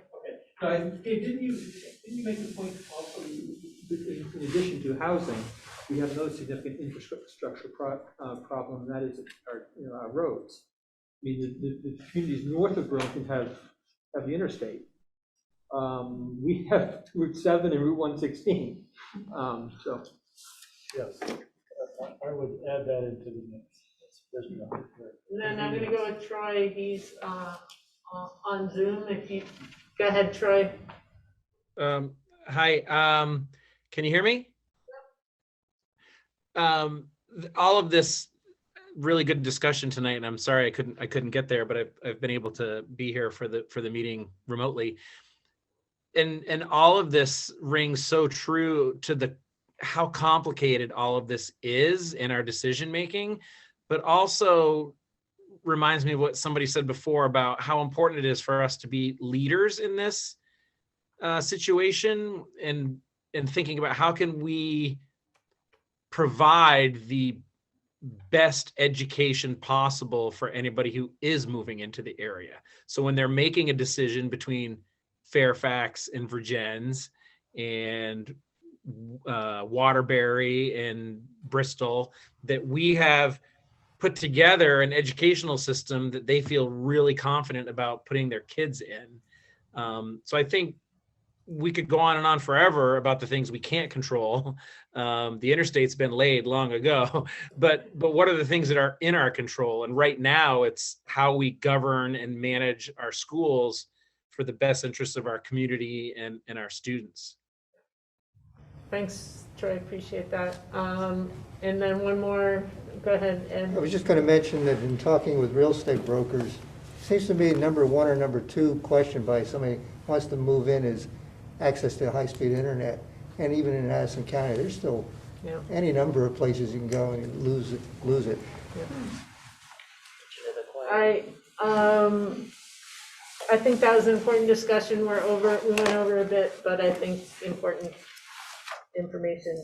Didn't you make the point also, in addition to housing, we have another significant infrastructure problem, and that is our roads. I mean, the communities north of Burlington have the interstate. We have Route 7 and Route 116. So. Yes, I would add that into the mix. And then I'm gonna go with Troy, he's on Zoom, if you, go ahead, Troy. Hi, can you hear me? All of this really good discussion tonight, and I'm sorry I couldn't get there, but I've been able to be here for the meeting remotely. And all of this rings so true to how complicated all of this is in our decision making, but also reminds me of what somebody said before about how important it is for us to be leaders in this situation, and thinking about how can we provide the best education possible for anybody who is moving into the area. So when they're making a decision between Fairfax and Virgins and Waterbury and Bristol, that we have put together an educational system that they feel really confident about putting their kids in. So I think we could go on and on forever about the things we can't control. The interstate's been laid long ago, but what are the things that are in our control? And right now it's how we govern and manage our schools for the best interests of our community and our students. Thanks, Troy, appreciate that. And then one more, go ahead, Ed. I was just going to mention that in talking with real estate brokers, it seems to me number 1 or number 2 question by somebody who wants to move in is access to high-speed internet. And even in Addison County, there's still any number of places you can go and lose it. I think that was an important discussion. We went over a bit, but I think important information.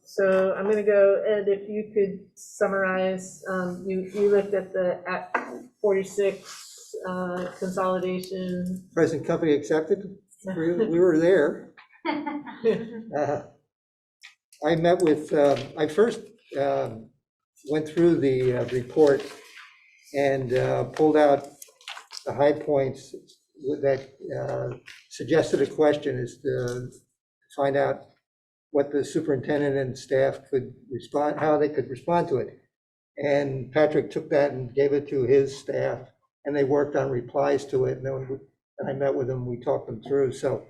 So I'm going to go, Ed, if you could summarize, you looked at the Act 46 consolidation. Present company accepted. We were there. I met with, I first went through the report and pulled out the high points that suggested a question, is to find out what the superintendent and staff could respond, how they could respond to it. And Patrick took that and gave it to his staff, and they worked on replies to it, and then I met with them, we talked them through. So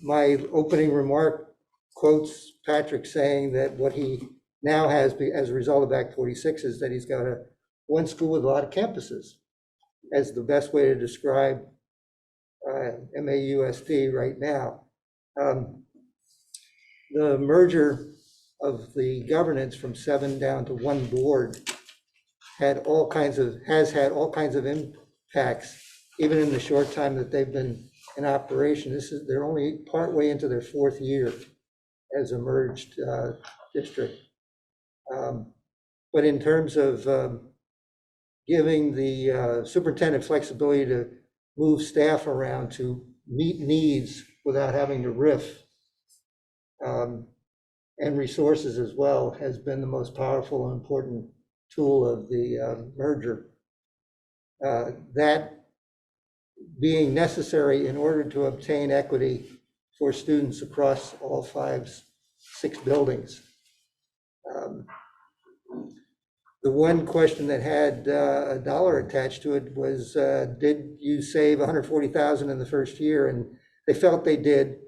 my opening remark quotes Patrick saying that what he now has, as a result of Act 46, is that he's got one school with a lot of campuses, as the best way to describe MAUSD right now. The merger of the governance from 7 down to 1 board has had all kinds of impacts, even in the short time that they've been in operation. They're only partway into their 4th year as a merged district. But in terms of giving the superintendent flexibility to move staff around to meet needs without having to riff, and resources as well, has been the most powerful and important tool of the merger. That being necessary in order to obtain equity for students across all 6 buildings. The one question that had a dollar attached to it was, did you save $140,000 in the first year? And they felt they did.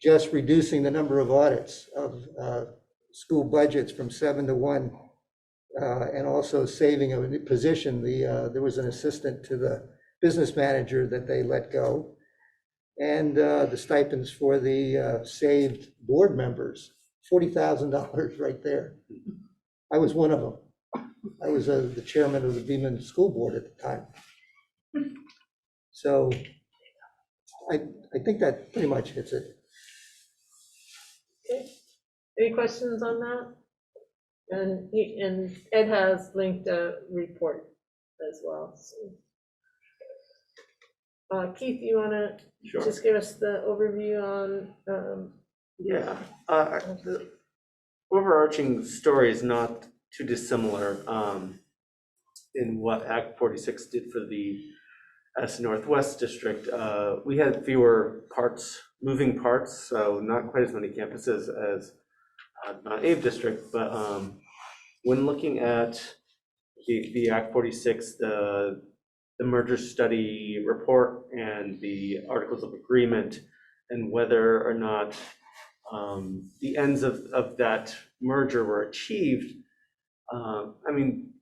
Just reducing the number of audits of school budgets from 7 to 1, and also saving a position. There was an assistant to the business manager that they let go, and the stipends for the saved board members, $40,000 right there. I was one of them. I was the chairman of the Beaman School Board at the time. So I think that pretty much hits it. Okay. Any questions on that? And Ed has linked a report as well. So. Keith, you want to just give us the overview on? Yeah, the overarching story is not too dissimilar in what Act 46 did for the Addison Northwest District. We had fewer moving parts, so not quite as many campuses as Mount Abe District, but when looking at the Act 46, the merger study report and the articles of agreement, and whether or not the ends of that merger were achieved, I mean,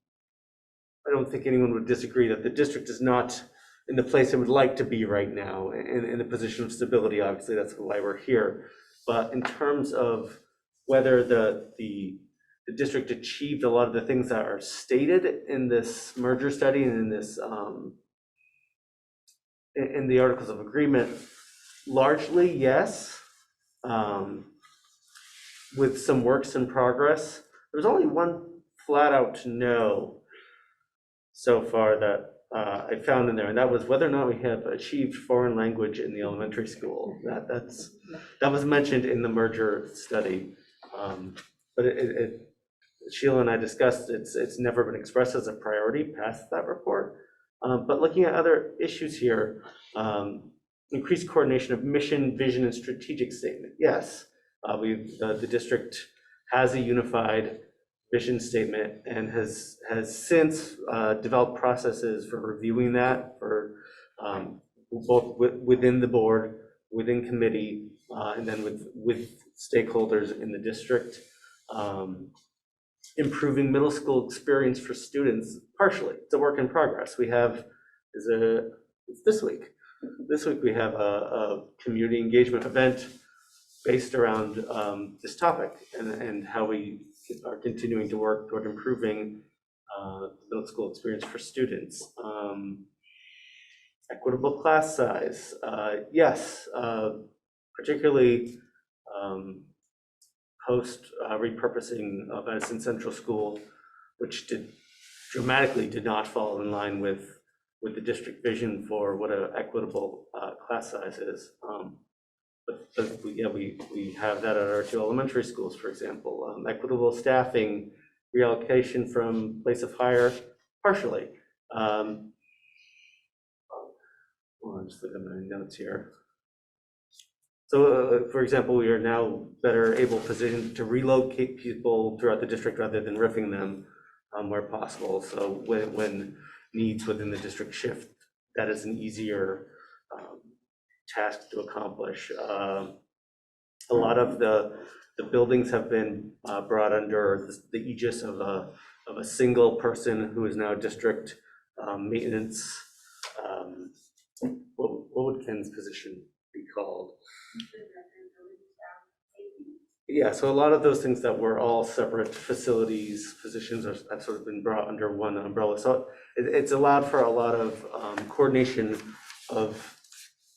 I don't think anyone would disagree that the district is not in the place it would like to be right now, in a position of stability. Obviously, that's why we're here. But in terms of whether the district achieved a lot of the things that are stated in this merger study and in this in the articles of agreement, largely yes, with some works in progress. There's only one flat out no so far that I found in there, and that was whether or not we have achieved foreign language in the elementary school. That was mentioned in the merger study, but Sheila and I discussed it's never been expressed as a priority past that report. But looking at other issues here, increased coordination of mission, vision, and strategic statement. Yes, the district has a unified vision statement and has since developed processes for reviewing that for both within the board, within committee, and then with stakeholders in the district. Improving middle school experience for students, partially. It's a work in progress. We have, it's this week. This week we have a community engagement event based around this topic and how we are continuing to work toward improving middle school experience for students. Equitable class size, yes, particularly post repurposing of Edison Central School, which dramatically did not fall in line with the district vision for what an equitable class size is. But we have that at our 2 elementary schools, for example. Equitable staffing, reallocation from place of hire, partially. I'm just looking at my notes here. So, for example, we are now better able positioned to relocate people throughout the district rather than riffing them. where possible. So when needs within the district shift, that is an easier task to accomplish. A lot of the buildings have been brought under the aegis of a single person who is now district maintenance. What would Ken's position be called? Yeah, so a lot of those things that were all separate facilities, positions have sort of been brought under one umbrella. So it's allowed for a lot of coordination of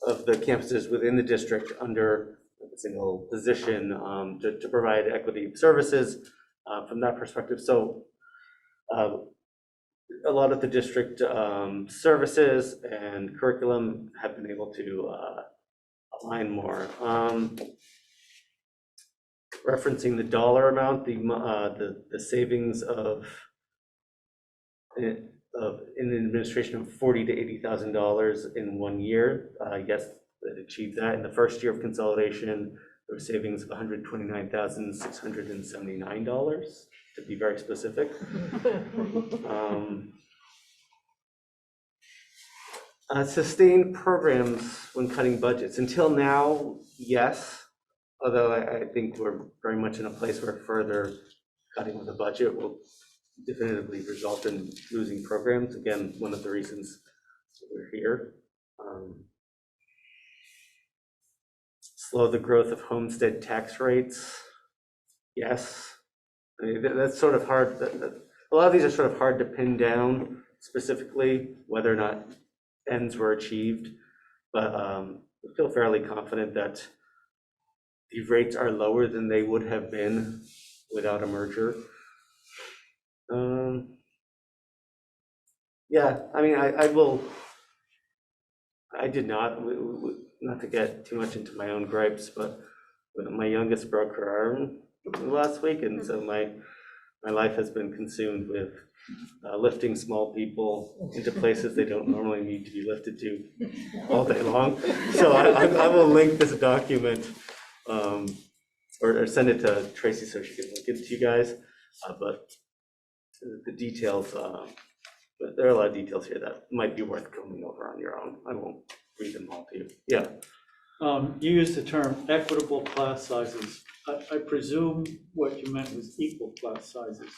the campuses within the district under a single position to provide equity services from that perspective. So a lot of the district services and curriculum have been able to align more. Referencing the dollar amount, the savings of in administration of $40,000 to $80,000 in 1 year. Yes, that achieved that. In the first year of consolidation, there were savings of $129,679, to be very specific. Sustained programs when cutting budgets. Until now, yes. Although I think we're very much in a place where further cutting of the budget will definitively result in losing programs. Again, one of the reasons we're here. Slow the growth of homestead tax rates. Yes. I mean, that's sort of hard. A lot of these are sort of hard to pin down specifically whether or not ends were achieved. But I feel fairly confident that these rates are lower than they would have been without a merger. Yeah, I mean, I did not to get too much into my own gripes, but my youngest broke her arm last week, and so my life has been consumed with lifting small people into places they don't normally need to be lifted to all day long. So I will link this document or send it to Tracy so she can link it to you guys. But the details, but there are a lot of details here that might be worth going over on your own. I won't read them all to you. Yeah. You used the term equitable class sizes. I presume what you meant was equal class sizes.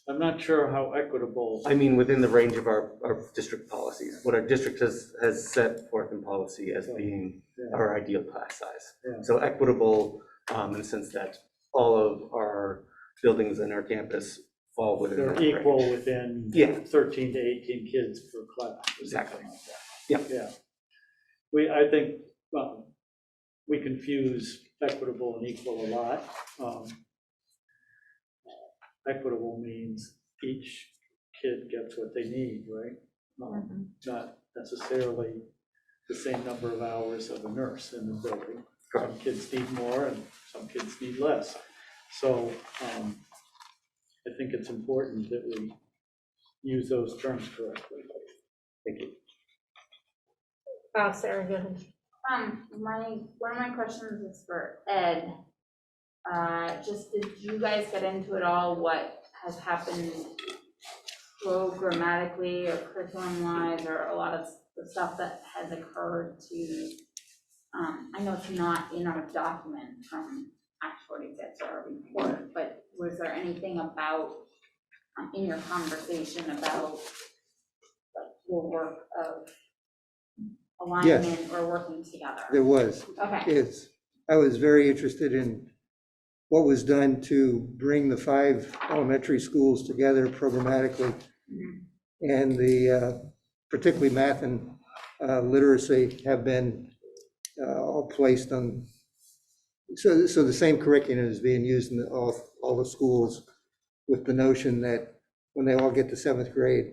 I'm not sure how equitable. I mean, within the range of our district policies, what our district has set forth in policy as being our ideal class size. Yeah. So equitable in the sense that all of our buildings in our campus fall within They're that equal range. within 13 to 18 kids per class. Exactly. Like that. Yeah. Yeah. I think we confuse equitable and equal a lot. Equitable means each kid gets what they need, right? Not necessarily the same number of hours of a nurse in the building. Some kids need more and some kids need less. So I think it's important that we use those terms correctly. Thank you. Sarah, go ahead. One of my questions is for Ed. Just did you guys get into it all what has happened programmatically or curriculum wise, or a lot of the stuff that has occurred to, I know it's not in our document from Act 46 or our report, but was there anything about, in your conversation about like your work of alignment or working together? There was. Okay. I was very interested in what was done to bring the 5 elementary schools together programmatically. And the particularly math and literacy have been all placed on, so the same curriculum is being used in all the schools, with the notion that when they all get to 7th grade,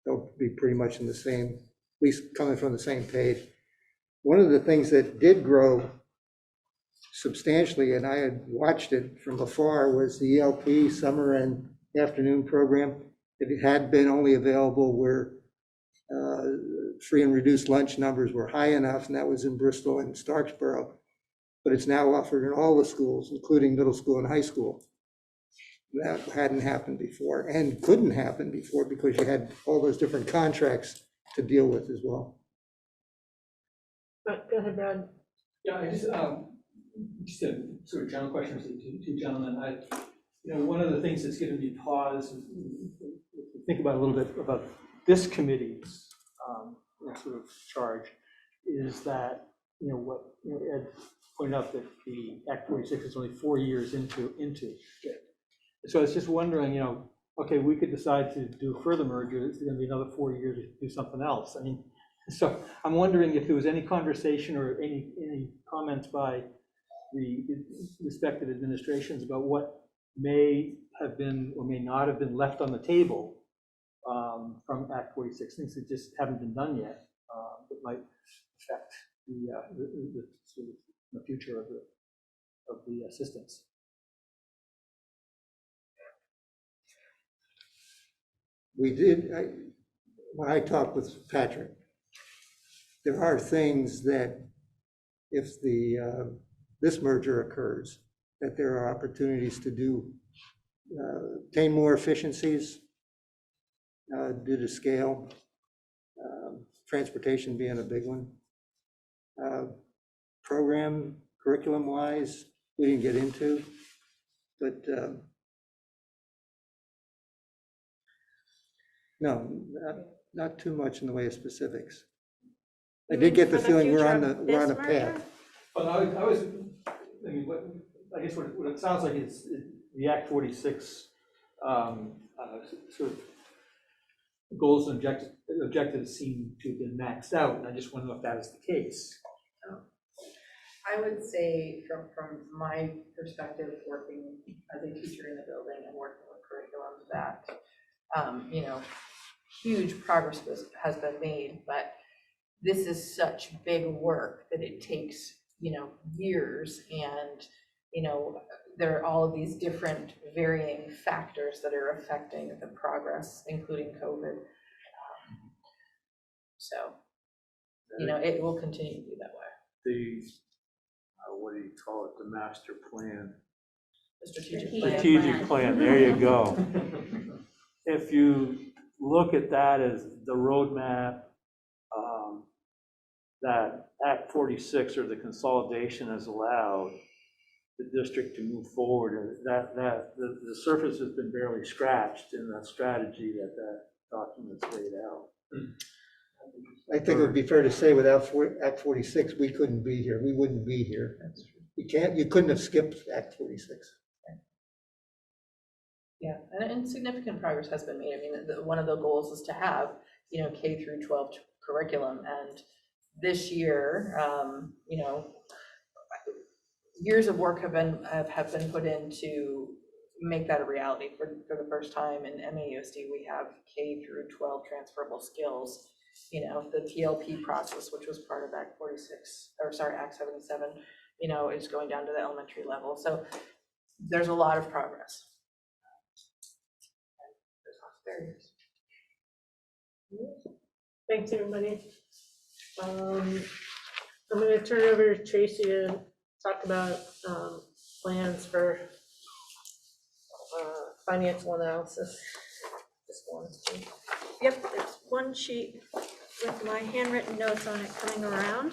they'll be pretty much in the same, at least coming from the same page. One of the things that did grow substantially, and I had watched it from afar, was the ELP summer and afternoon program. It had been only available where free and reduced lunch numbers were high enough, and that was in Bristol and Starksboro. But it's now offered in all the schools, including middle school and high school. that hadn't happened before and couldn't happen before because you had all those different contracts to deal with as well. Go ahead, Brad. Yeah, I just a sort of general question to two gentlemen. One of the things that's given me pause, is, think about a little bit about this committee's sort of charge, is that, what Ed pointed out, that the Act 46 is only 4 years into it. So I was just wondering, okay, we could decide to do further mergers, it's gonna be another 4 years to do something else. I mean, so I'm wondering if there was any conversation or any comments by the respective administrations about what may have been or may not have been left on the table from Act 46, things that just haven't been done yet, that might affect the sort of the future of the assistance. We did, when I talked with Patrick, there are things that if this merger occurs, that there are opportunities to do, obtain more efficiencies due to scale, transportation being a big one. Program, curriculum-wise, we didn't get into, but no, not too much in the way of specifics. I did get the feeling we're on the path. Well, I guess what it sounds like is the Act 46 sort of goals and objectives seem to have been maxed out, and I just want to know if that is the case. I would say from my perspective, working as a teacher in the building and working with curriculum, that, huge progress has been made, but this is such big work that it takes, years, and, there are all of these different varying factors that are affecting the progress, including COVID. So, it will continue to be that way. The, what do you call it, the master plan? The strategic Strategic plan, there you go. If you look at that as the roadmap, that Act 46 or the consolidation has allowed the district to move forward, that the surface has been barely scratched in that strategy that document's laid out. I think it would be fair to say without Act 46, we couldn't be here. We wouldn't be here. You couldn't have skipped Act 46. Yeah, and significant progress has been made. I mean, one of the goals is to have, K through 12 curriculum, and this year, years of work have been put in to make that a reality. For the first time in MAUSD, we have K through 12 transferable skills. The TLP process, which was part of Act 46, or sorry, Act 77, is going down to the elementary level. So there's a lot of progress. There's lots of barriers. Thanks, everybody. I'm going to turn it over to Tracy to talk about plans for financial analysis. Just one. Yep, there's one sheet with my handwritten notes on it coming around.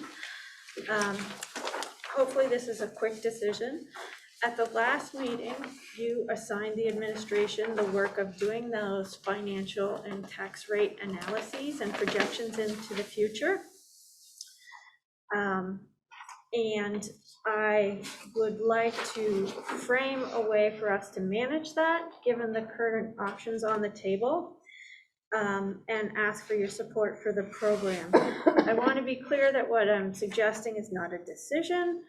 Hopefully this is a quick decision. At the last meeting, you assigned the administration the work of doing those financial and tax rate analyses and projections into the future. And I would like to frame a way for us to manage that, given the current options on the table, and ask for your support for the program. I want to be clear that what I'm suggesting is not a decision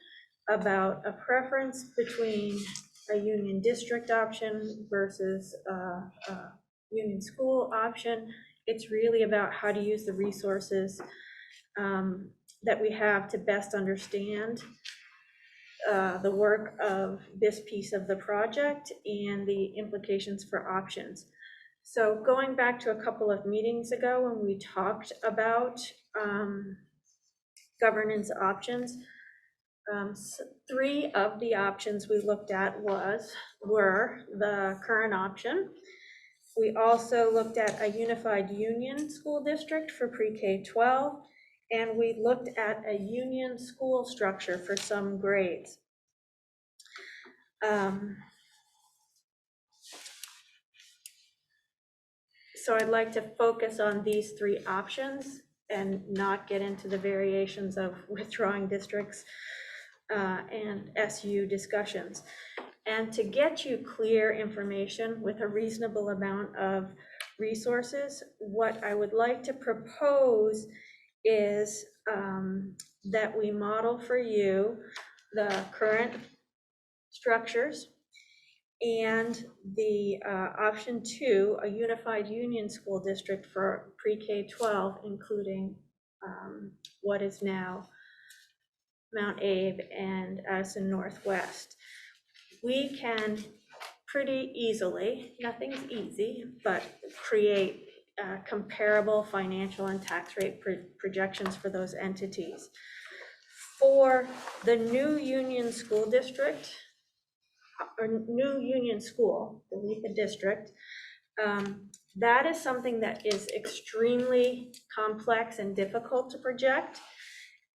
about a preference between a union district option versus a union school option. It's really about how to use the resources that we have to best understand the work of this piece of the project and the implications for options. So going back to a couple of meetings ago when we talked about governance options, Three of the options we looked at were the current option. We also looked at a unified union school district for pre-K 12, and we looked at a union school structure for some grades. So I'd like to focus on these three options and not get into the variations of withdrawing districts and SU discussions. And to get you clear information with a reasonable amount of resources, what I would like to propose is that we model for you the current structures and the option 2, a unified union school district for pre-K 12, including what is now Mount Abe and Addison Northwest. We can pretty easily, nothing's easy, but create comparable financial and tax rate projections for those entities. For the new union school district, or new union school, delete the district, that is something that is extremely complex and difficult to project.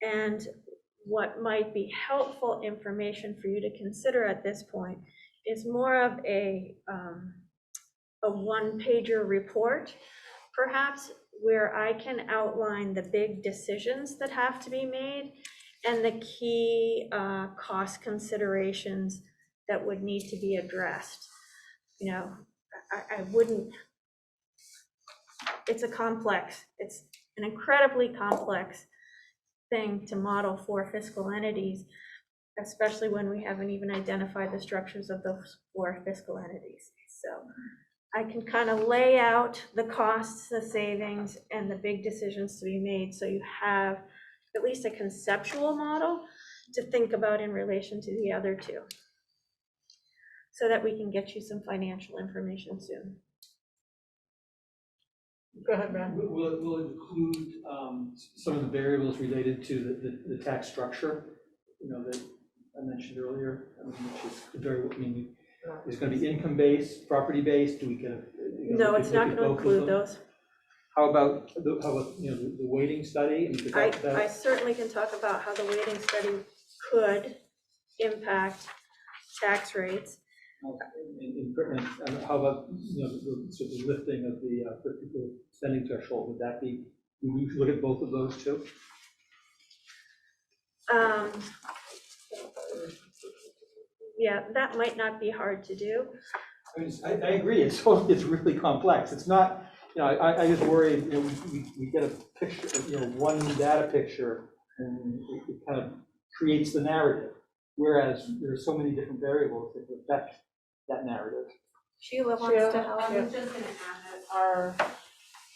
And what might be helpful information for you to consider at this point is more of a one-pager report, perhaps, where I can outline the big decisions that have to be made and the key cost considerations that would need to be addressed. You know, I wouldn't, it's an incredibly complex thing to model for fiscal entities, especially when we haven't even identified the structures of those 4 fiscal entities. So I can kind of lay out the costs, the savings, and the big decisions to be made, so you have at least a conceptual model to think about in relation to the other 2, so that we can get you some financial information soon. Go ahead, Brad. We'll include some of the variables related to the tax structure, you know, that I mentioned earlier, which is is going to be income-based, property-based. Do we kind of? No, it's not going to include those. How about the weighting study? I certainly can talk about how the weighting study could impact tax rates. And how about, you know, the sort of lifting of the particular spending threshold? Would that be, would we look at both of those too? Yeah, that might not be hard to do. I mean, I agree, it's really complex. It's not, you know, I just worry, you know, we get a picture, you know, one data picture, and it kind of creates the narrative. Whereas there are so many different variables that affect that narrative. Sheila wants to help. I'm just going to add that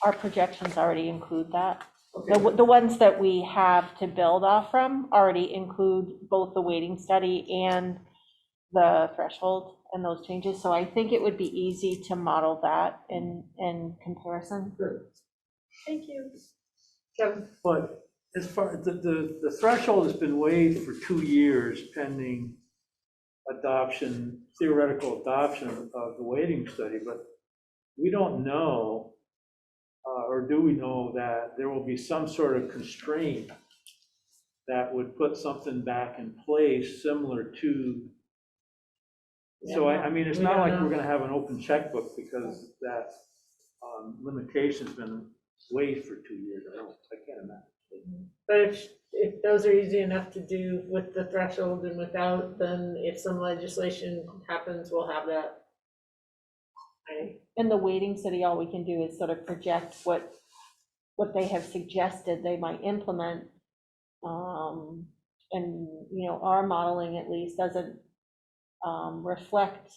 our projections already include that. Okay. The ones that we have to build off from already include both the weighting study and the threshold and those changes. So I think it would be easy to model that in comparison. Sure. Thank you. Kevin? But as far as the threshold has been waived for 2 years pending adoption, theoretical adoption of the weighting study, but we don't know, or do we know that there will be some sort of constraint that would put something back in place similar to, so I mean, it's not like we're gonna have an open checkbook because that limitation's been waived for 2 years. I can't imagine. But if those are easy enough to do with the threshold and without, then if some legislation happens, we'll have that. In the weighting study, all we can do is sort of project what they have suggested they might implement. And, you know, our modeling at least doesn't reflect,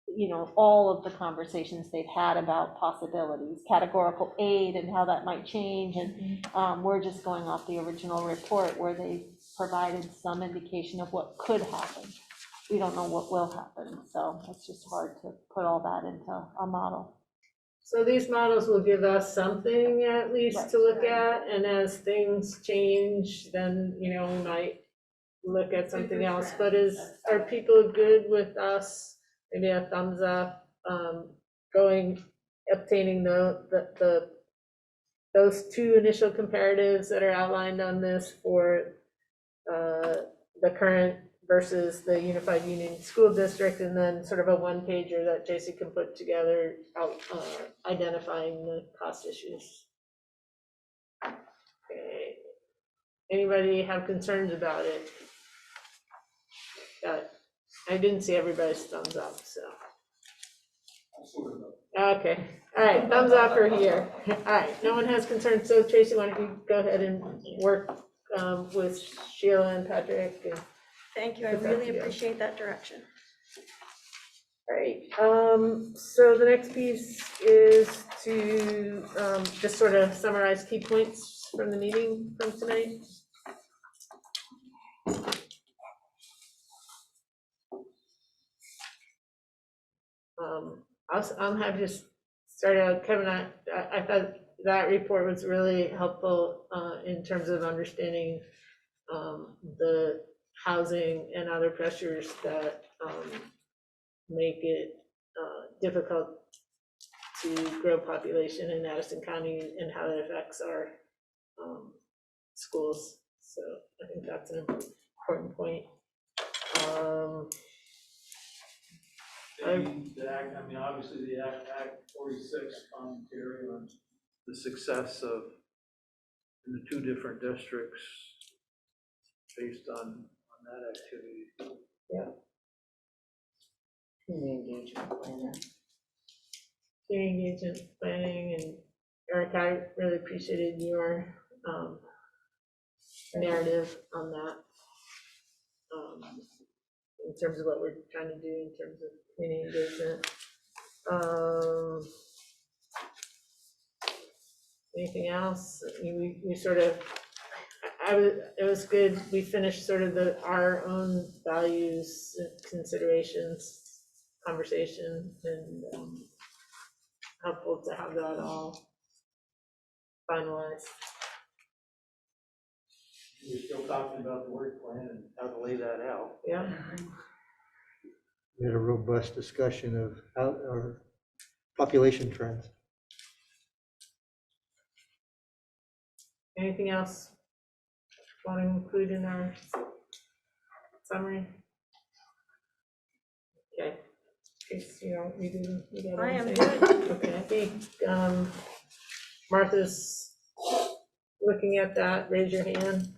you know, all of the conversations they've had about possibilities, categorical aid and how that might change. And we're just going off the original report where they provided some indication of what could happen. We don't know what will happen. So it's just hard to put all that into a model. So these models will give us something at least to look at, and as things change, then, you know, we might look at something else, but are people good with us? Maybe a thumbs up, obtaining those two initial comparatives that are outlined on this for the current versus the Unified Union School District, and then sort of a one-pager that Jason can put together, identifying the cost issues. Okay. Anybody have concerns about it? Got it. I didn't see everybody's thumbs up, so. Okay, all right, thumbs up or here. All right, no one has concerns, so Tracy, why don't you go ahead and work with Sheila and Patrick? And Thank you, I put that really together. appreciate that direction. All right, so the next piece is to just sort of summarize key points from the meeting from tonight. I'll have just start out, Kevin. I thought that report was really helpful in terms of understanding the housing and other pressures that make it difficult to grow population in Addison County and how that affects our schools. So I think that's an important point. Obviously the Act 46 commentary on the success of in the two different districts based on that activity. Yeah. Community engagement planner. Community engagement planning, and Eric, I really appreciated your narrative on that. In terms of what we're trying to do in terms of community engagement. Anything else? We sort of, it was good. We finished sort of our own values, considerations, conversation, and helpful to have that all finalized. We're still talking about the work plan and how to lay that out. Yeah. We had a robust discussion of how our population trends. Anything else want to include in our summary? Okay. You got I am everything? good. Okay, I think Martha's looking at that. Raise your hand.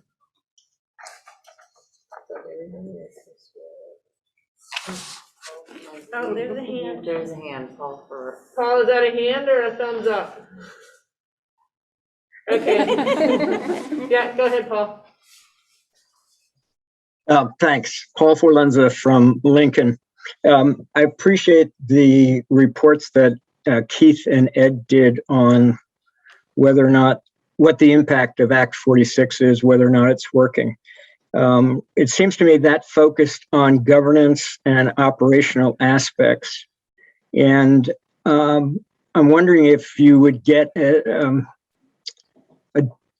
Oh, there's a hand. There's a hand, Paul, for. Paul, is that a hand or a thumbs up? Okay. Yeah, go ahead, Paul. Thanks. Paul Forlenza from Lincoln. I appreciate the reports that Keith and Ed did on whether or not, what the impact of Act 46 is, whether or not it's working. It seems to me that focused on governance and operational aspects. And I'm wondering if you would get a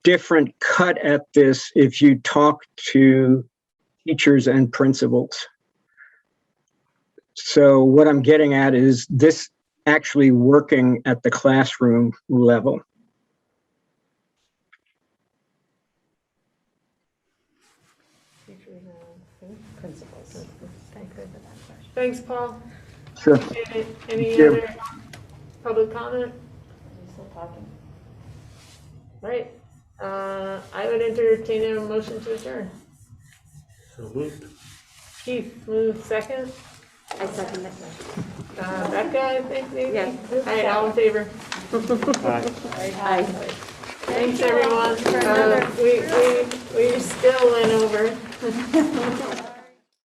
different cut at this if you talk to teachers and principals. So what I'm getting at is this actually working at the classroom level. Principals. Thank you for that question. Thanks, Paul. Sure. Appreciate it. Any Thank you. other public comment? Still talking? Right. I would entertain a motion to adjourn. So moved. Keith, move second. I second it. Becca, I think maybe? Yes. All right, all in favor? Aye. Thanks, everyone. We still went over.